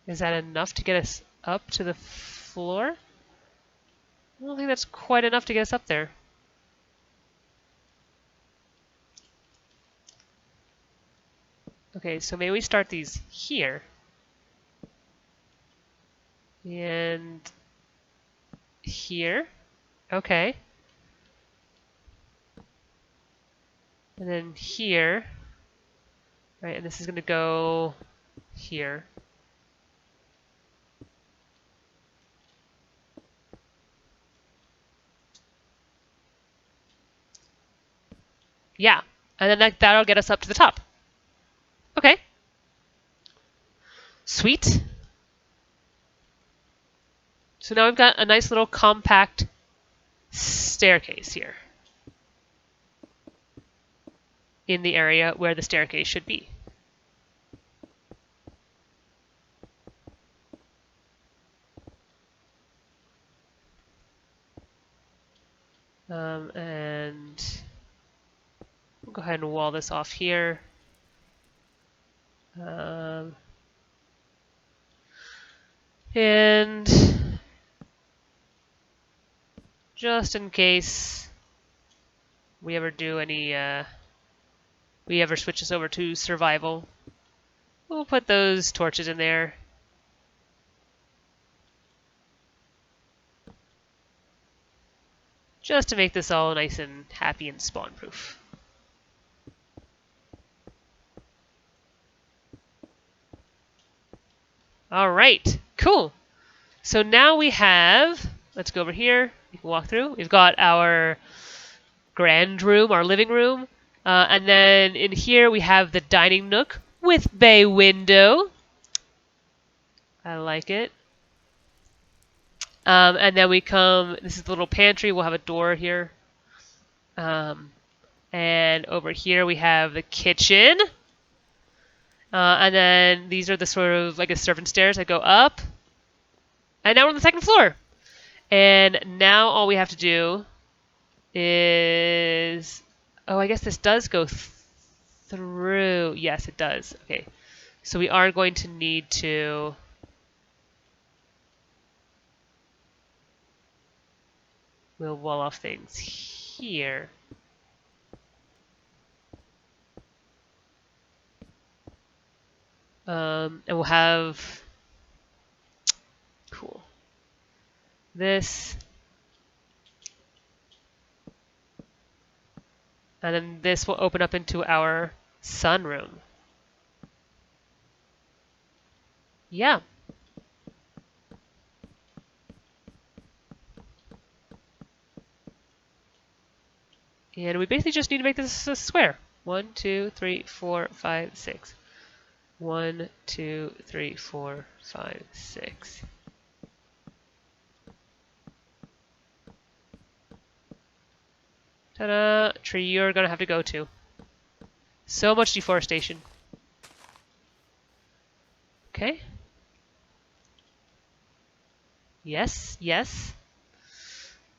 S1: Is that enough to get us up to the floor? I don't think that's quite enough to get us up there. Okay, so maybe we start these here. And here. Okay. And then here. Right, and this is going to go here. Yeah. And then that'll get us up to the top. Okay. Sweet. So now we've got a nice little compact staircase here in the area where the staircase should be. And we'll go ahead and wall this off here. And just in case we ever do any, we ever switch this over to survival, we'll put those torches in there. Just to make this all nice and happy and spawn proof. All right, cool. So now we have, let's go over here. You can walk through. We've got our grand room, our living room. And then in here we have the dining nook with bay window. I like it. And then we come, this is the little pantry. We'll have a door here. And over here we have the kitchen. And then these are the sort of like a servant stairs that go up. And now we're on the second floor. And now all we have to do is... Oh, I guess this does go through. Yes, it does. Okay. So we are going to need to... We'll wall off things here. And we'll have... Cool. This... And then this will open up into our sunroom. Yeah. And we basically just need to make this a square. 1, 2, 3, 4, 5, 6. 1, 2, 3, 4, 5, 6. Ta-da! Tree you're gonna have to go to. So much deforestation. Okay. Yes, yes.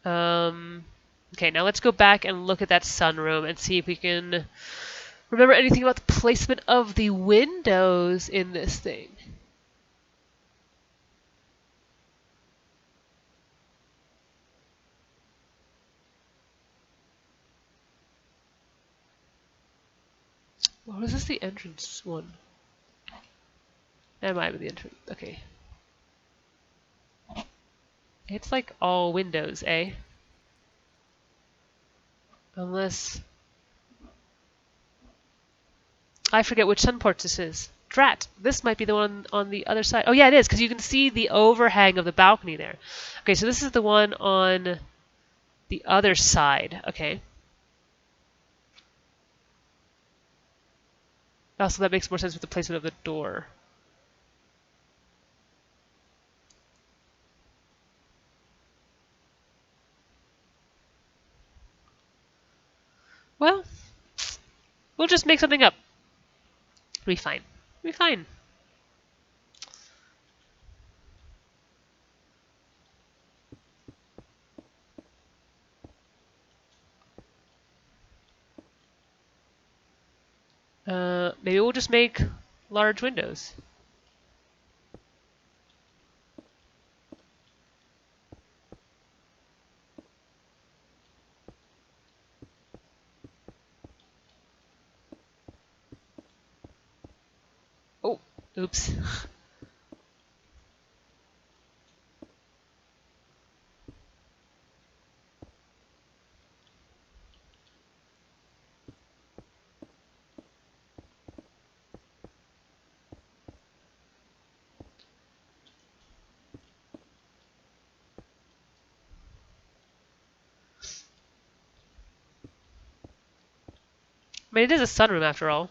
S1: Okay, now let's go back and look at that sunroom and see if we can remember anything about the placement of the windows in this thing. Or was this the entrance one? That might be the entrance. Okay. It's like all windows, eh? Unless... I forget which sun porch this is. Drat! This might be the one on the other side. Oh yeah, it is, because you can see the overhang of the balcony there. Okay, so this is the one on the other side. Okay. Also, that makes more sense with the placement of the door. Well, we'll just make something up. We'll be fine. We'll be fine. Maybe we'll just make large windows. Oh, oops. I mean, it is a sunroom after all.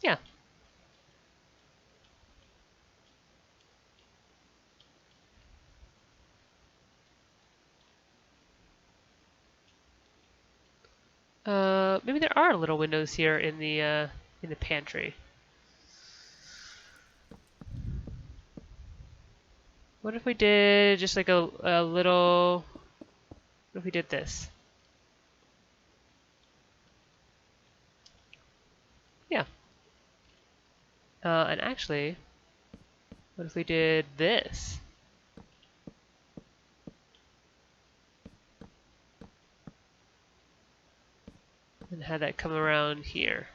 S1: Yeah. Maybe there are little windows here in the pantry. What if we did just like a little? What if we did this? Yeah. And actually, what if we did this? And had that come around here.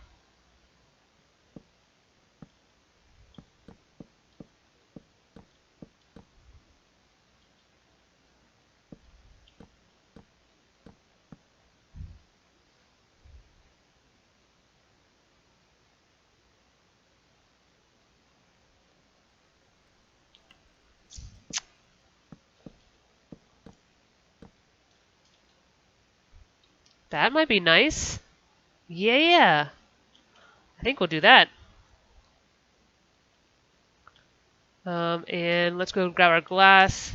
S1: That might be nice. Yeah. I think we'll do that. And let's go grab our glass.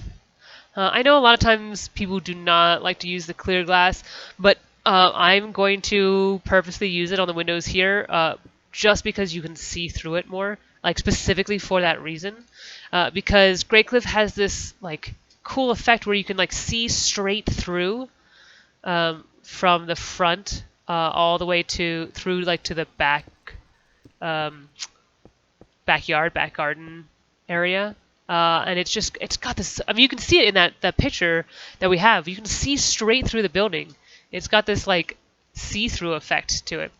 S1: I know a lot of times people do not like to use the clear glass, but I'm going to purposely use it on the windows here, just because you can see through it more, like specifically for that reason. Because Graycliff has this like cool effect where you can like see straight through from the front all the way to through like to the back um, back garden area. And it's got this, I mean, you can see it in that picture that we have. You can see straight through the building. It's got this like see-through effect to it.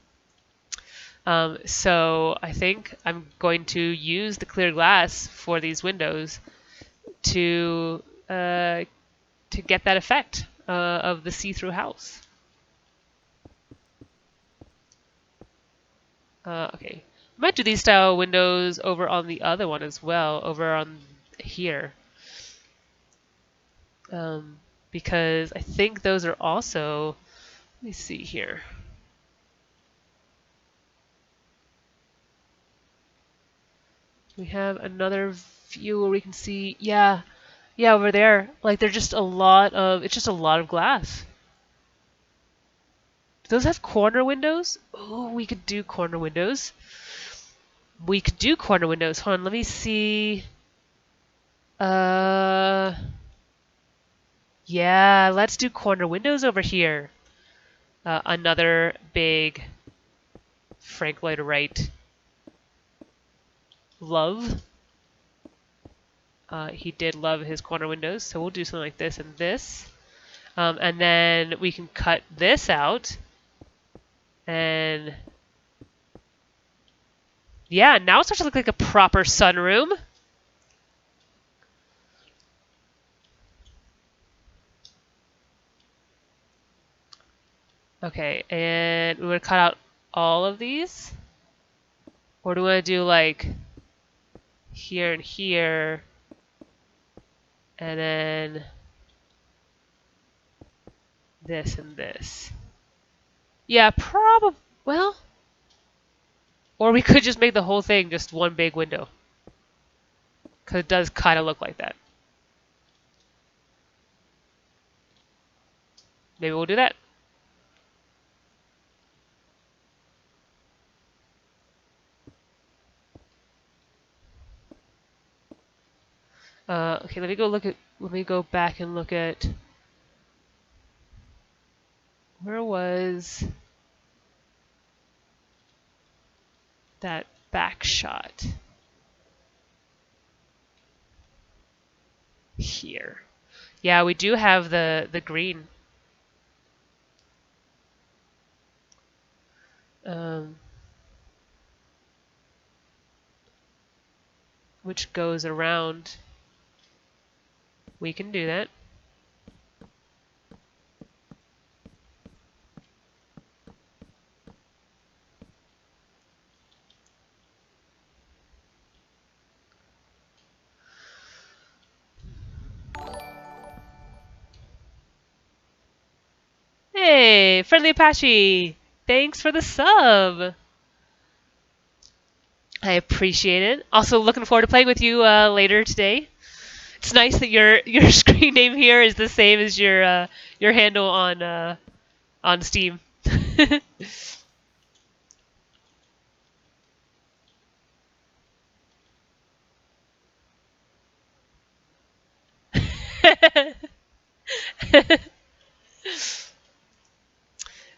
S1: So I think I'm going to use the clear glass for these windows to get that effect of the see-through house. Okay. I might do these style windows over on the other one as well, over on here. Because I think those are also, let me see here. We have another view where we can see, yeah, over there. Like they're just it's just a lot of glass. Do those have corner windows? Oh, we could do corner windows. Hold on, let me see. Uh, yeah, let's do corner windows over here. Another big Frank Lloyd Wright love. He did love his corner windows, so we'll do something like this and this. And then we can cut this out. And yeah, now it starts to look like a proper sunroom. Okay, and we want to cut out all of these? Or do we want to do like here and here, and then this and this? Yeah, probably. Well, or we could just make the whole thing just one big window. Because it does kind of look like that. Maybe we'll do that. Okay, let me go back and look at, where was that back shot? Here. Yeah, we do have the green. Which goes around. We can do that. Hey, Friendly Apache! Thanks for the sub! I appreciate it. Also looking forward to playing with you later today. It's nice that your screen name here is the same as your handle on Steam.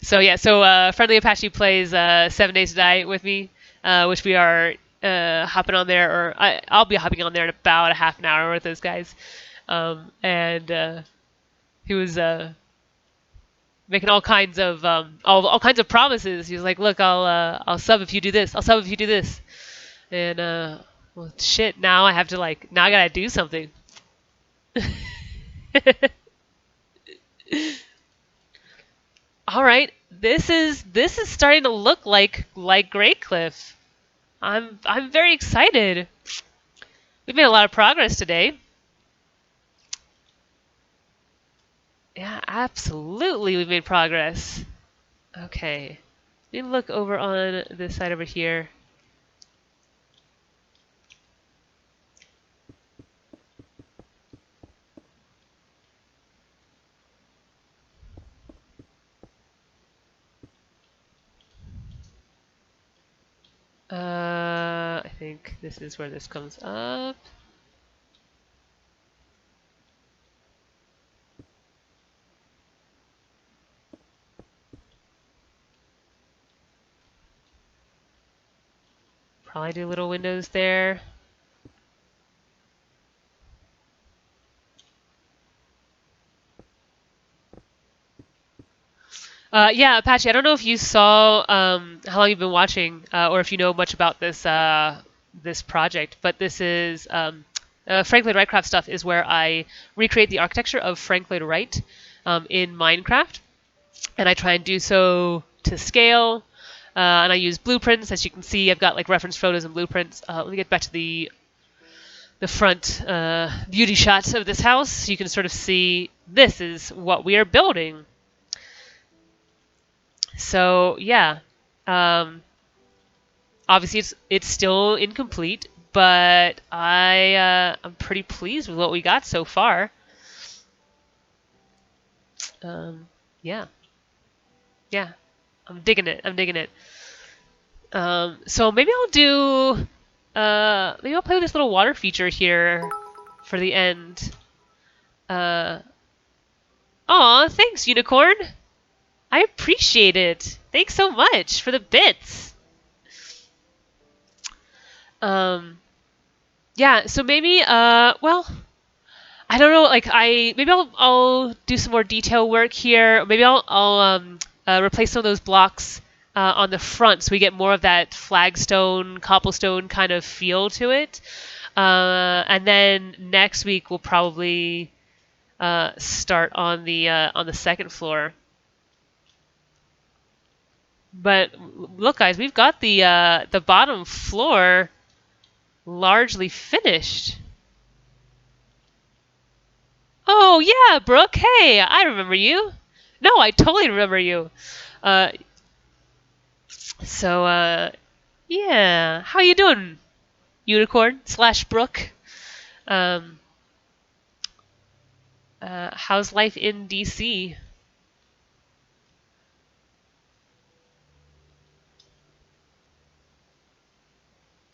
S1: So yeah, so Friendly Apache plays 7 Days to Die with me, which we are hopping on there, or I'll be hopping on there in about a half an hour with those guys. And he was making all kinds of all kinds of promises. He was like, "Look, I'll sub if you do this. I'll sub if you do this." And well, shit. Now I have to now I gotta do something. All right, this is starting to look like Graycliff. I'm very excited. We've made a lot of progress today. Yeah, absolutely, we've made progress. Okay, let me look over on this side over here. I think this is where this comes up. Probably do little windows there. Yeah, Apache, I don't know if you saw how long you've been watching, or if you know much about this project, but this is Frank Lloyd Wrightcraft stuff is where I recreate the architecture of Frank Lloyd Wright in Minecraft, and I try and do so to scale, and I use blueprints. As you can see, I've got like reference photos and blueprints. Let me get back to the front beauty shots of this house, so you can sort of see this is what we are building. So yeah, obviously it's still incomplete, but I'm pretty pleased with what we got so far. Yeah, yeah, I'm digging it. I'm digging it. So maybe maybe I'll play with this little water feature here for the end. Aw, thanks, Unicorn. I appreciate it. Thanks so much for the bits. Yeah, so maybe well, I don't know, maybe I'll do some more detail work here. Maybe I'll replace some of those blocks on the front so we get more of that flagstone, cobblestone kind of feel to it. And then next week we'll probably start on the second floor. But look, guys, we've got the bottom floor largely finished. Oh yeah, Brooke. Hey, I remember you. No, I totally remember you. Uh, so yeah, how you doing, Unicorn / Brooke? Um, how's life in DC?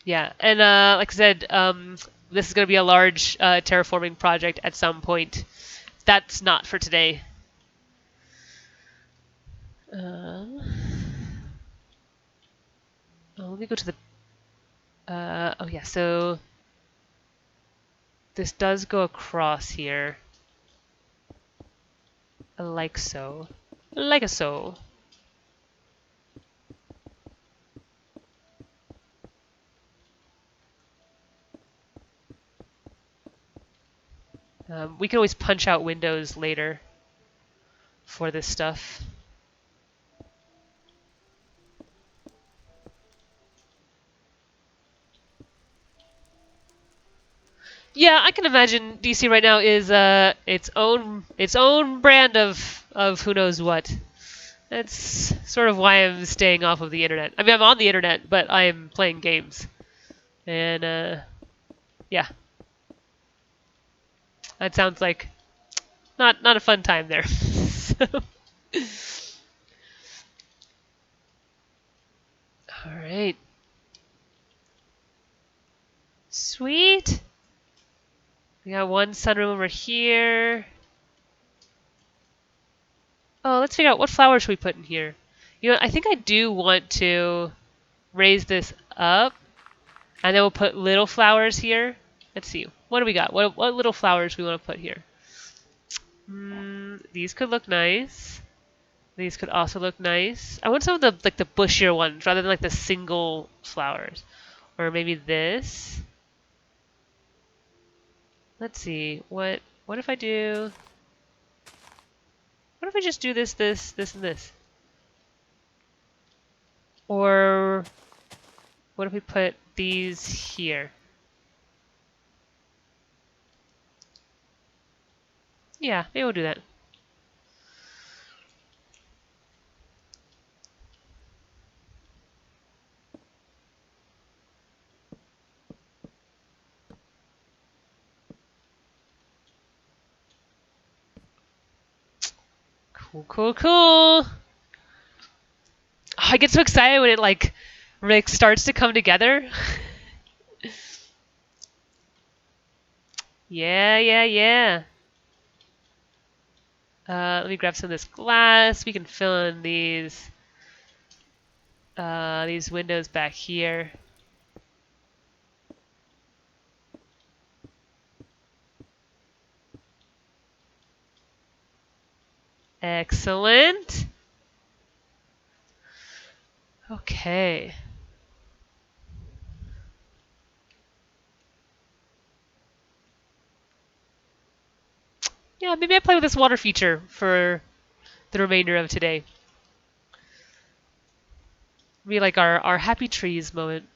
S1: Yeah, and like I said, this is going to be a large terraforming project at some point. That's not for today. Let me go to the. Oh yeah, so this does go across here, like so, like so. We can always punch out windows later for this stuff. Yeah, I can imagine DC right now is its own brand of who knows what. That's sort of why I'm staying off of the internet. I mean, I'm on the internet, but I'm playing games. And, yeah. That sounds like not a fun time there. So, all right. Sweet. We got one sunroom over here. Oh, let's figure out what flowers should we put in here. You know, I think I do want to raise this up, and then we'll put little flowers here. Let's see. What do we got? What little flowers do we want to put here? These could look nice. These could also look nice. I want some of the like the bushier ones rather than like the single flowers. Or maybe this. Let's see. What if I do? What if I just do this, this, and this? Or what if we put these here? Yeah, maybe we'll do that. Cool, cool, cool. Oh, I get so excited when it like starts to come together. Yeah, yeah, yeah. Let me grab some of this glass. We can fill in these windows back here. Excellent. Okay. Yeah, maybe I play with this water feature for the remainder of today. Be like our happy trees moment.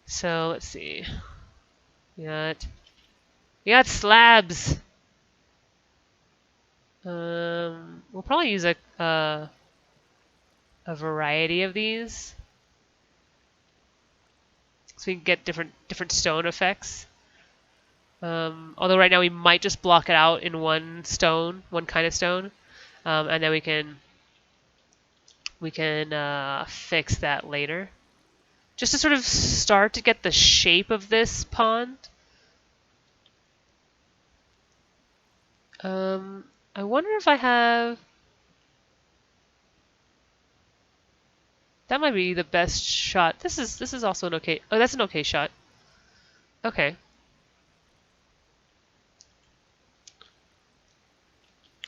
S1: So let's see. We got slabs. We'll probably use a variety of these, so we can get different stone effects. Although right now we might just block it out in one kind of stone, and then we can fix that later. Just to sort of start to get the shape of this pond. I wonder if I have... That might be the best shot. This is also an okay... Oh, that's an okay shot. Okay.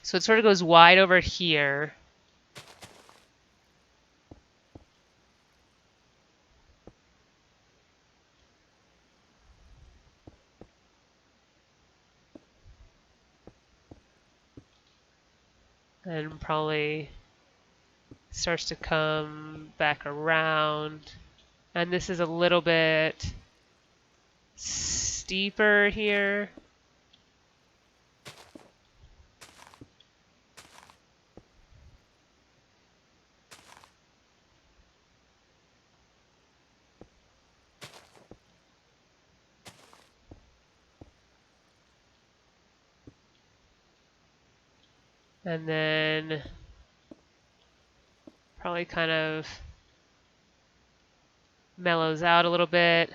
S1: So it sort of goes wide over here. And probably starts to come back around. And this is a little bit steeper here. And then probably kind of mellows out a little bit.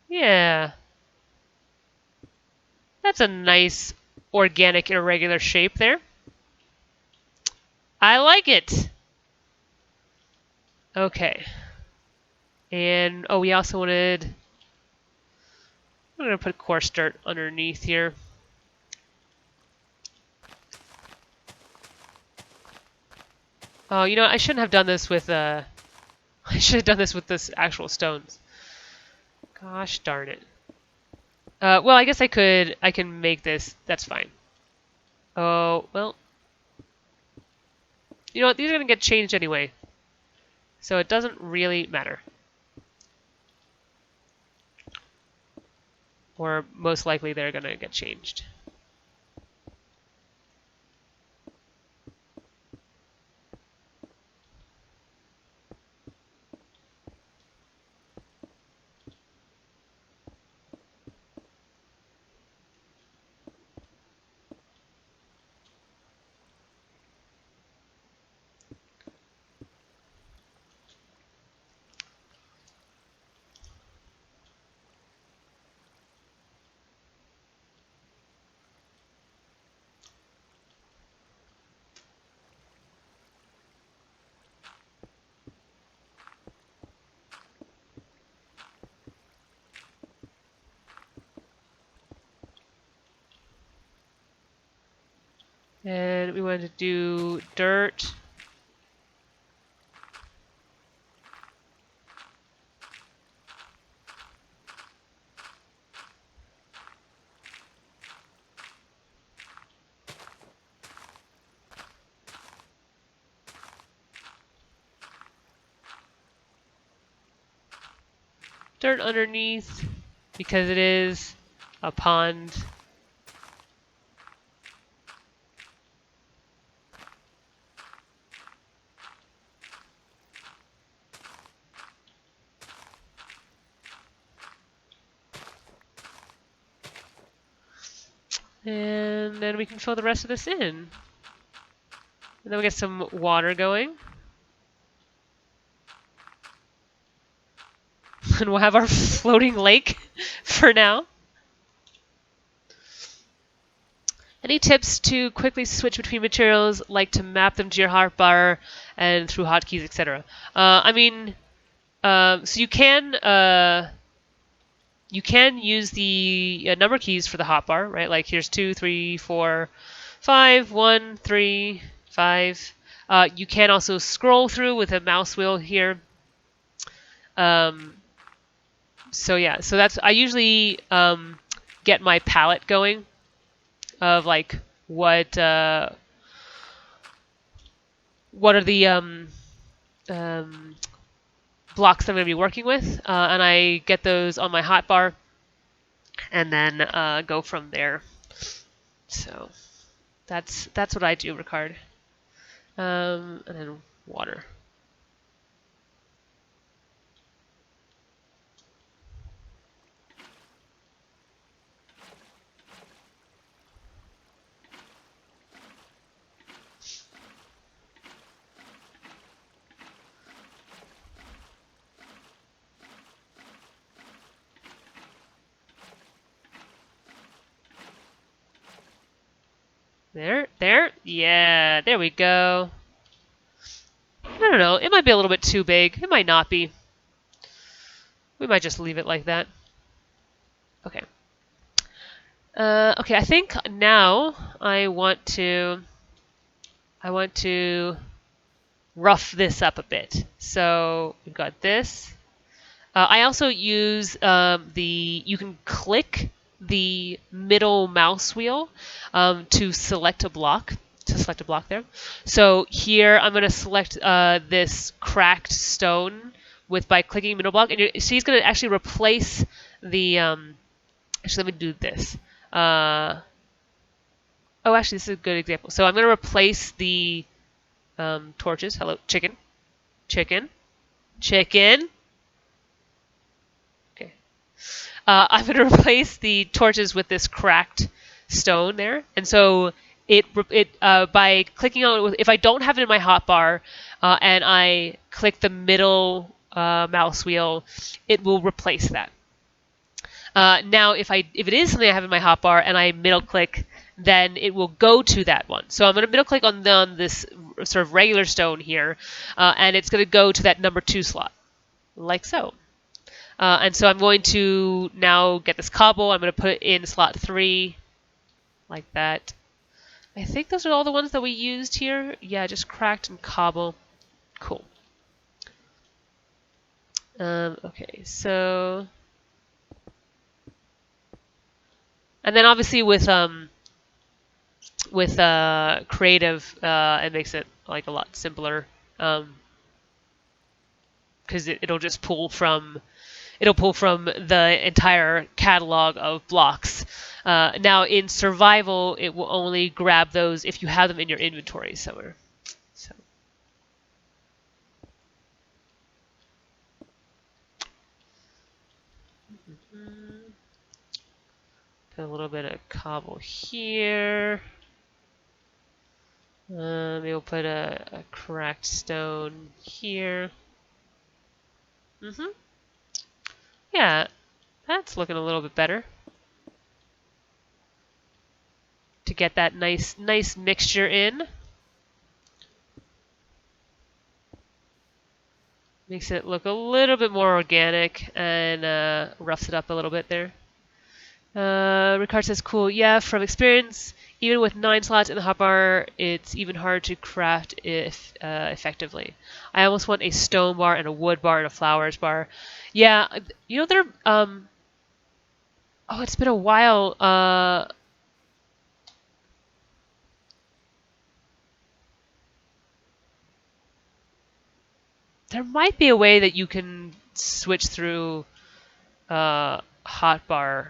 S1: Yeah. That's a nice organic irregular shape there. I like it. Okay. And oh, we also wanted... I'm going to put coarse dirt underneath here. Oh, you know, I shouldn't have done this with I should have done this with this actual stones. Gosh darn it. Well, I guess I can make this. That's fine. Oh, well, you know what? These are going to get changed anyway, so it doesn't really matter. Or most likely they're going to get changed. And we want to do dirt. Dirt underneath because it is a pond. And then we can fill the rest of this in. And then we get some water going. And we'll have our floating lake for now. Any tips to quickly switch between materials, like to map them to your hotbar and through hotkeys, etc.? I mean, so you can use the number keys for the hotbar, right? Like here's 2, 3, 4, 5, 1, 3, 5. You can also scroll through with a mouse wheel here. So yeah, so that's I usually get my palette going of like what are the blocks that I'm going to be working with, and I get those on my hotbar, and then go from there. So that's what I do, Ricard. And then water. There, yeah, there we go. I don't know, it might be a little bit too big. It might not be. We might just leave it like that. Okay. Okay, I think now I want to rough this up a bit. So we've got this. I also use you can click the middle mouse wheel to select a block. There. So here I'm going to select this cracked stone by clicking middle block, and so he's going to actually replace the. Actually, let me do this. Oh, actually, this is a good example. So I'm going to replace the torches. Hello, chicken. Okay. I'm going to replace the torches with this cracked stone there, and so it by clicking on it, if I don't have it in my hotbar and I click the middle mouse wheel, it will replace that. Now, if it is something I have in my hotbar and I middle click, then it will go to that one. So I'm going to middle click on this sort of regular stone here, and it's going to go to that number 2 slot, like so. And so I'm going to now get this cobble. I'm going to put in slot 3, like that. I think those are all the ones that we used here. Yeah, just cracked and cobble. Cool. Okay, so... And then obviously with with creative, it makes it like a lot simpler. Because it'll just pull from the entire catalog of blocks. Now in survival, it will only grab those if you have them in your inventory somewhere. So. Put a little bit of cobble here. Maybe we'll put a cracked stone here. Yeah, that's looking a little bit better. To get that nice mixture in. Makes it look a little bit more organic and roughs it up a little bit there. Ricard says, cool. Yeah, from experience, even with 9 slots in the hotbar, it's even hard to craft effectively. I almost want a stone bar and a wood bar and a flowers bar. Yeah, you know, they're... oh, it's been a while. There might be a way that you can switch through hotbar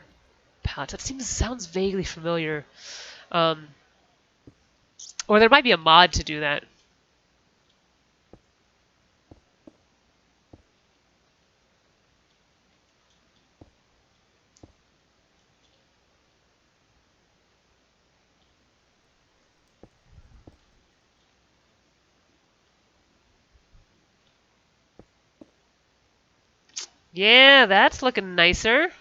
S1: palettes. That sounds vaguely familiar. Or there might be a mod to do that. Yeah, that's looking nicer.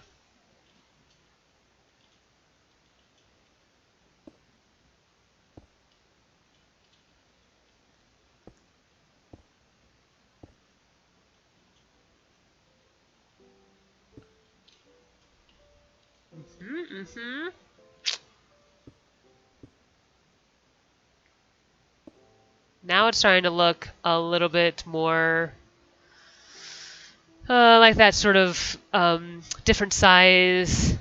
S1: Now it's starting to look a little bit more like that sort of different size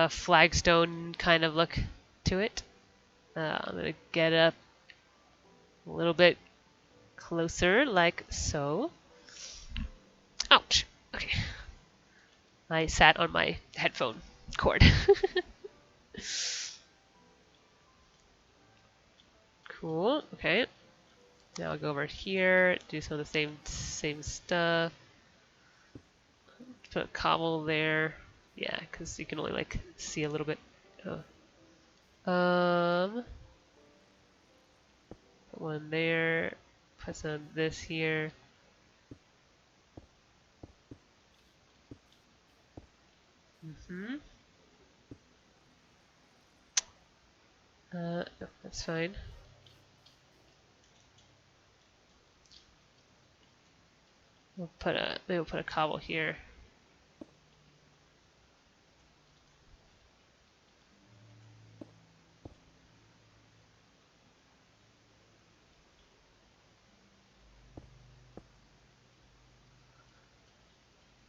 S1: flagstone kind of look to it. I'm going to get up a little bit closer, like so. Ouch. Okay. I sat on my headphone cord. Cool. Okay. Now I'll go over here, do some of the same stuff. Put a cobble there. Yeah, because you can only like see a little bit. Put one there. Put some of this here. No, that's fine. Maybe we'll put a cobble here.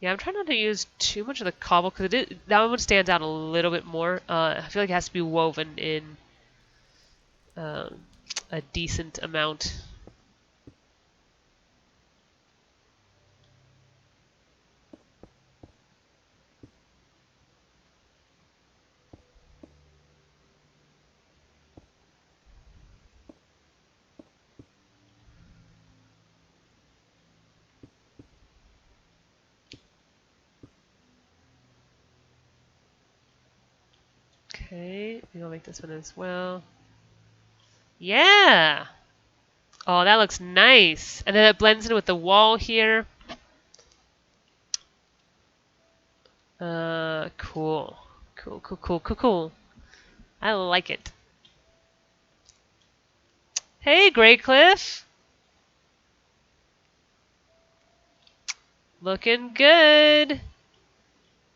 S1: Yeah, I'm trying not to use too much of the cobble because that one stands out a little bit more. I feel like it has to be woven in a decent amount. Okay, we'll make this one as well. Yeah! Oh, that looks nice. And then it blends in with the wall here. Cool. Cool. I like it. Hey, Graycliff! Looking good.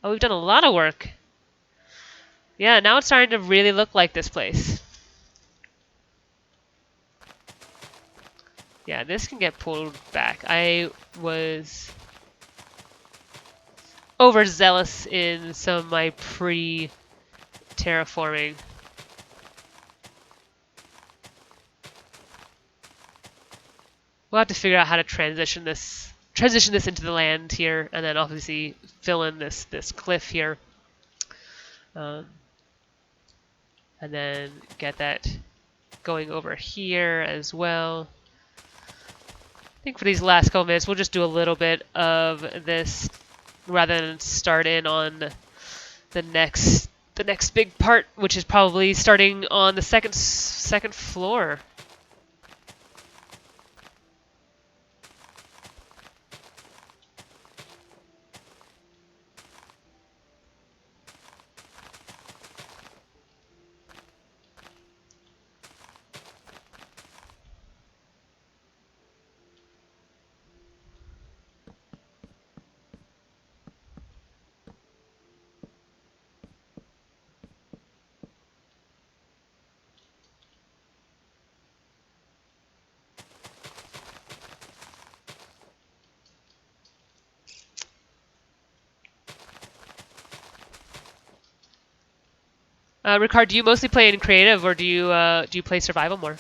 S1: Oh, we've done a lot of work. Yeah, now it's starting to really look like this place. Yeah, this can get pulled back. I was overzealous in some of my pre-terraforming. we'll have to figure out how to transition this into the land here, and then obviously fill in this cliff here, um, and then get that going over here as well. I think for these last couple minutes, we'll just do a little bit of this rather than start in on the next big part, which is probably starting on the second floor. Ricard, do you mostly play in creative, or do you play survival more?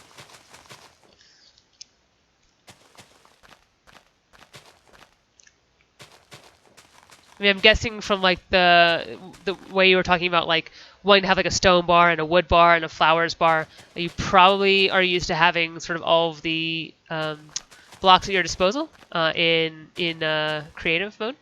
S1: I mean, I'm guessing from like the way you were talking about like wanting to have like a stone bar and a wood bar and a flowers bar, you probably are used to having sort of all of the blocks at your disposal in creative mode.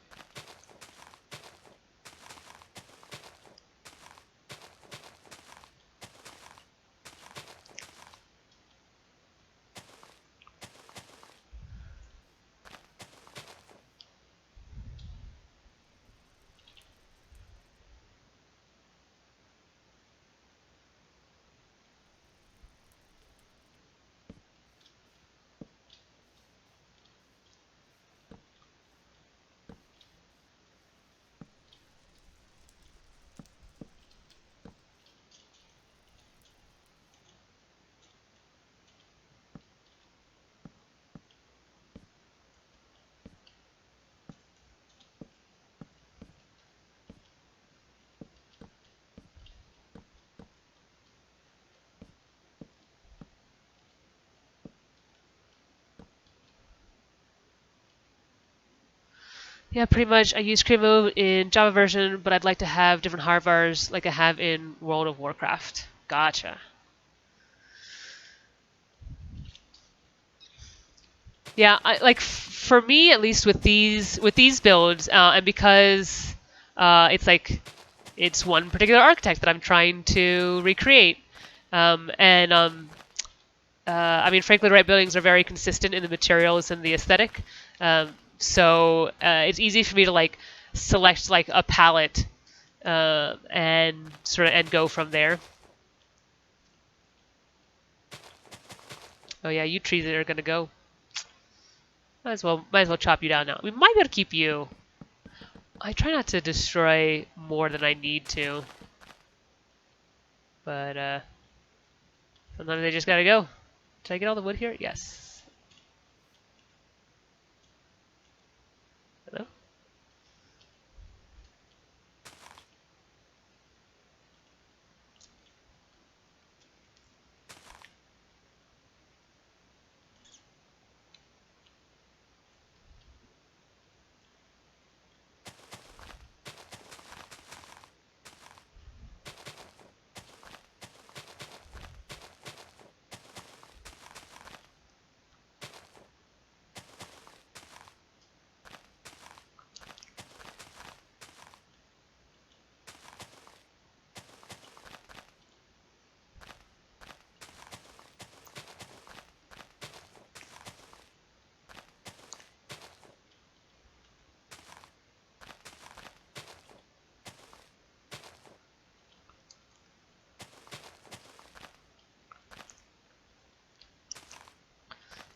S1: Yeah, pretty much. I use creative mode in Java version, but I'd like to have different hardvars like I have in World of Warcraft. Gotcha. Yeah, for me at least with these builds, and because it's one particular architect that I'm trying to recreate, and I mean, Frank Lloyd Wright buildings are very consistent in the materials and the aesthetic, so it's easy for me to like select like a palette and sort of and go from there. Oh yeah, you trees are gonna go. Might as well chop you down now. We might be able to keep you. I try not to destroy more than I need to, but sometimes they just gotta go. Did I get all the wood here? Yes. Hello?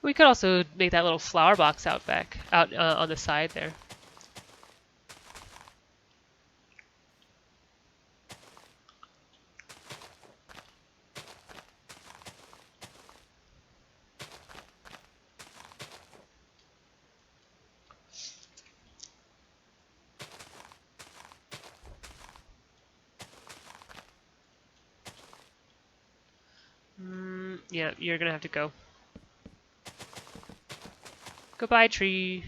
S1: We could also make that little flower box out on the side there. Yeah, you're gonna have to go. Goodbye, tree.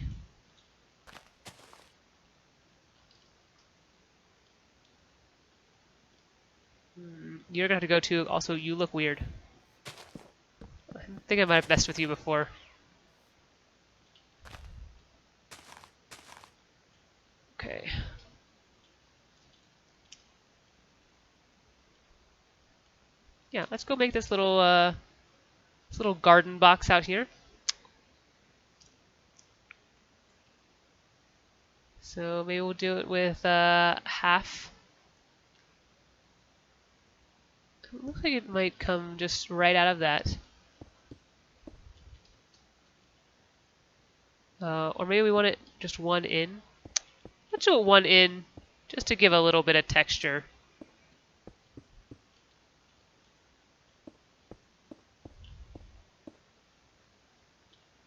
S1: You're gonna have to go too. Also, you look weird. I think I might have messed with you before. Okay. Yeah, let's go make this little garden box out here. So maybe we'll do it with half. It looks like it might come just right out of that. Or maybe we want it just one in. Let's do it one in, just to give a little bit of texture.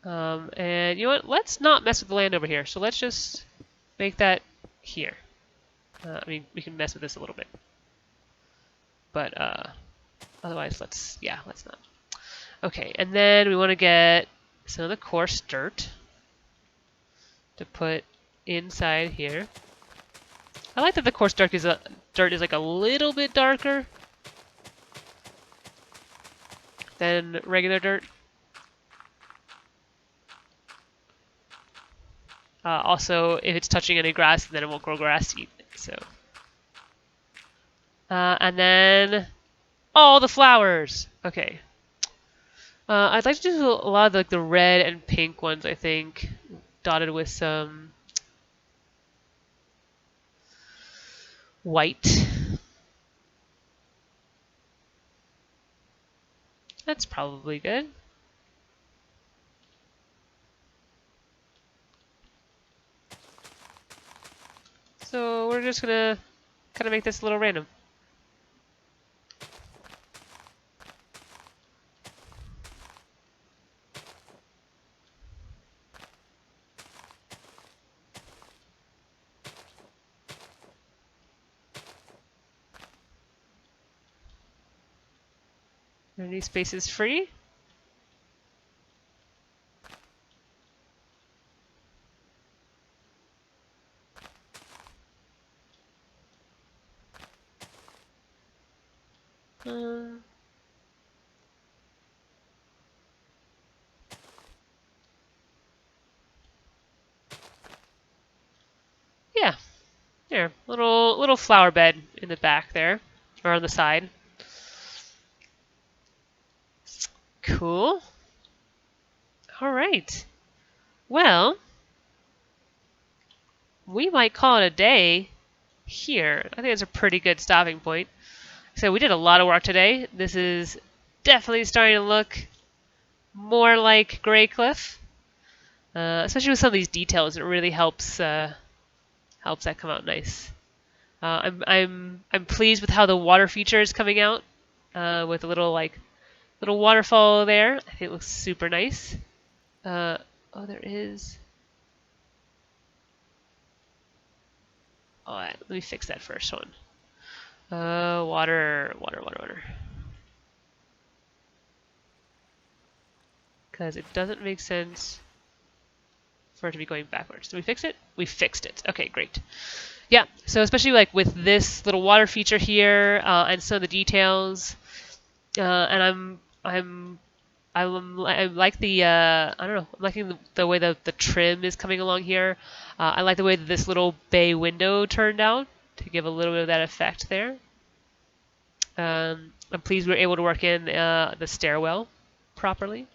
S1: And you know what? Let's not mess with the land over here. So let's just make that here. I mean, we can mess with this a little bit. But otherwise, let's not. Okay, and then we want to get some of the coarse dirt to put inside here. I like that the coarse dirt is like a little bit darker than regular dirt. Also, if it's touching any grass, then it won't grow grass to eat it. So, and then all the flowers. Okay. I'd like to do a lot of like the red and pink ones. I think dotted with some white. That's probably good. So we're just gonna kind of make this a little random. Are any spaces free? Yeah, there, little flower bed in the back there, or on the side. Cool. All right. Well, we might call it a day here. I think it's a pretty good stopping point. So we did a lot of work today. This is definitely starting to look more like Graycliff, especially with some of these details. It really helps that come out nice. I'm pleased with how the water feature is coming out with a little waterfall there. I think it looks super nice. Oh, there is. Oh, let me fix that first one. Water. Because it doesn't make sense for it to be going backwards. Did we fix it? We fixed it. Okay, great. Yeah, so especially like with this little water feature here and some of the details, and I like the I don't know, I'm liking the way the trim is coming along here. I like the way that this little bay window turned out to give a little bit of that effect there. I'm pleased we were able to work in the stairwell properly.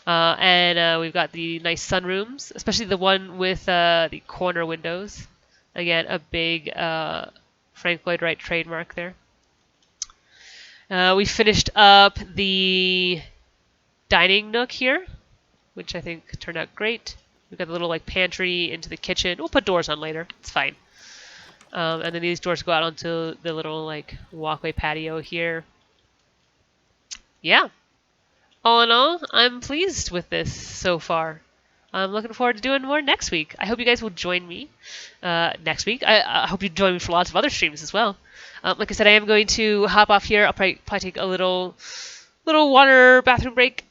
S1: And we've got the nice sunrooms, especially the one with the corner windows. Again, a big Frank Lloyd Wright trademark there. We finished up the dining nook here, which I think turned out great. We've got the little like pantry into the kitchen. We'll put doors on later. It's fine. And then these doors go out onto the little like walkway patio here. Yeah. All in all, I'm pleased with this so far. I'm looking forward to doing more next week. I hope you guys will join me next week. I hope you join me for lots of other streams as well. Like I said, I am going to hop off here. I'll probably take a little water bathroom break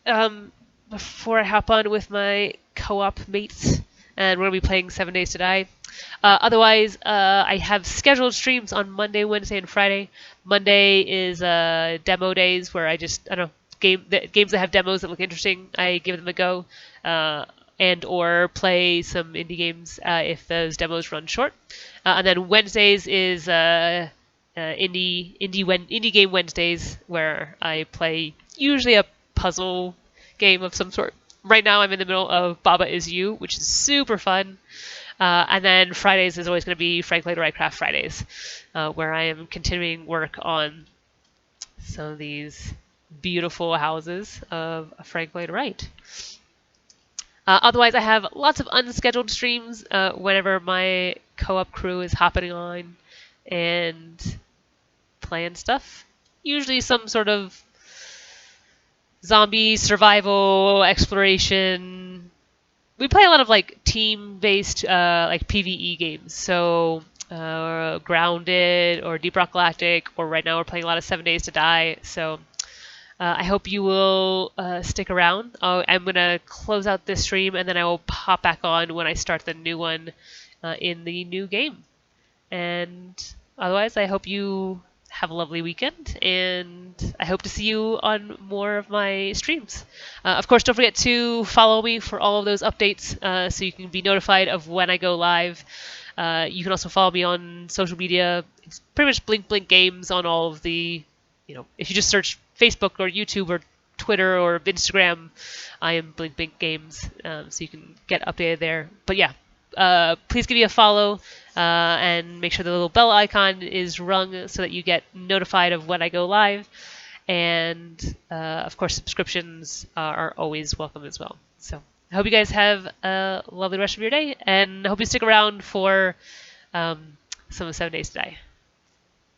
S1: before I hop on with my co-op mates, and we're going to be playing 7 Days to Die. Otherwise, I have scheduled streams on Monday, Wednesday, and Friday. Monday is demo days where I don't know, games that have demos that look interesting, I give them a go, and or play some indie games if those demos run short. And then Wednesdays is indie game Wednesdays, where I play usually a puzzle game of some sort. Right now I'm in the middle of Baba Is You, which is super fun. And then Fridays is always going to be Frank Lloyd Wrightcraft Fridays, where I am continuing work on some of these beautiful houses of Frank Lloyd Wright. Otherwise, I have lots of unscheduled streams whenever my co-op crew is hopping on and playing stuff. Usually some sort of zombie survival exploration. We play a lot of like team-based like PvE games. So Grounded or Deep Rock Galactic, or right now we're playing a lot of 7 Days to Die. So I hope you will stick around. I'm going to close out this stream, and then I will pop back on when I start the new one in the new game. And otherwise, I hope you have a lovely weekend, and I hope to see you on more of my streams. Of course, don't forget to follow me for all of those updates so you can be notified of when I go live. You can also follow me on social media. It's pretty much Blink Blink Games on all of the, if you just search Facebook or YouTube or Twitter or Instagram, I am Blink Blink Games, so you can get updated there. But yeah, please give me a follow and make sure the little bell icon is rung so that you get notified of when I go live. And of course, subscriptions are always welcome as well. So I hope you guys have a lovely rest of your day, and I hope you stick around for some of 7 Days to Die.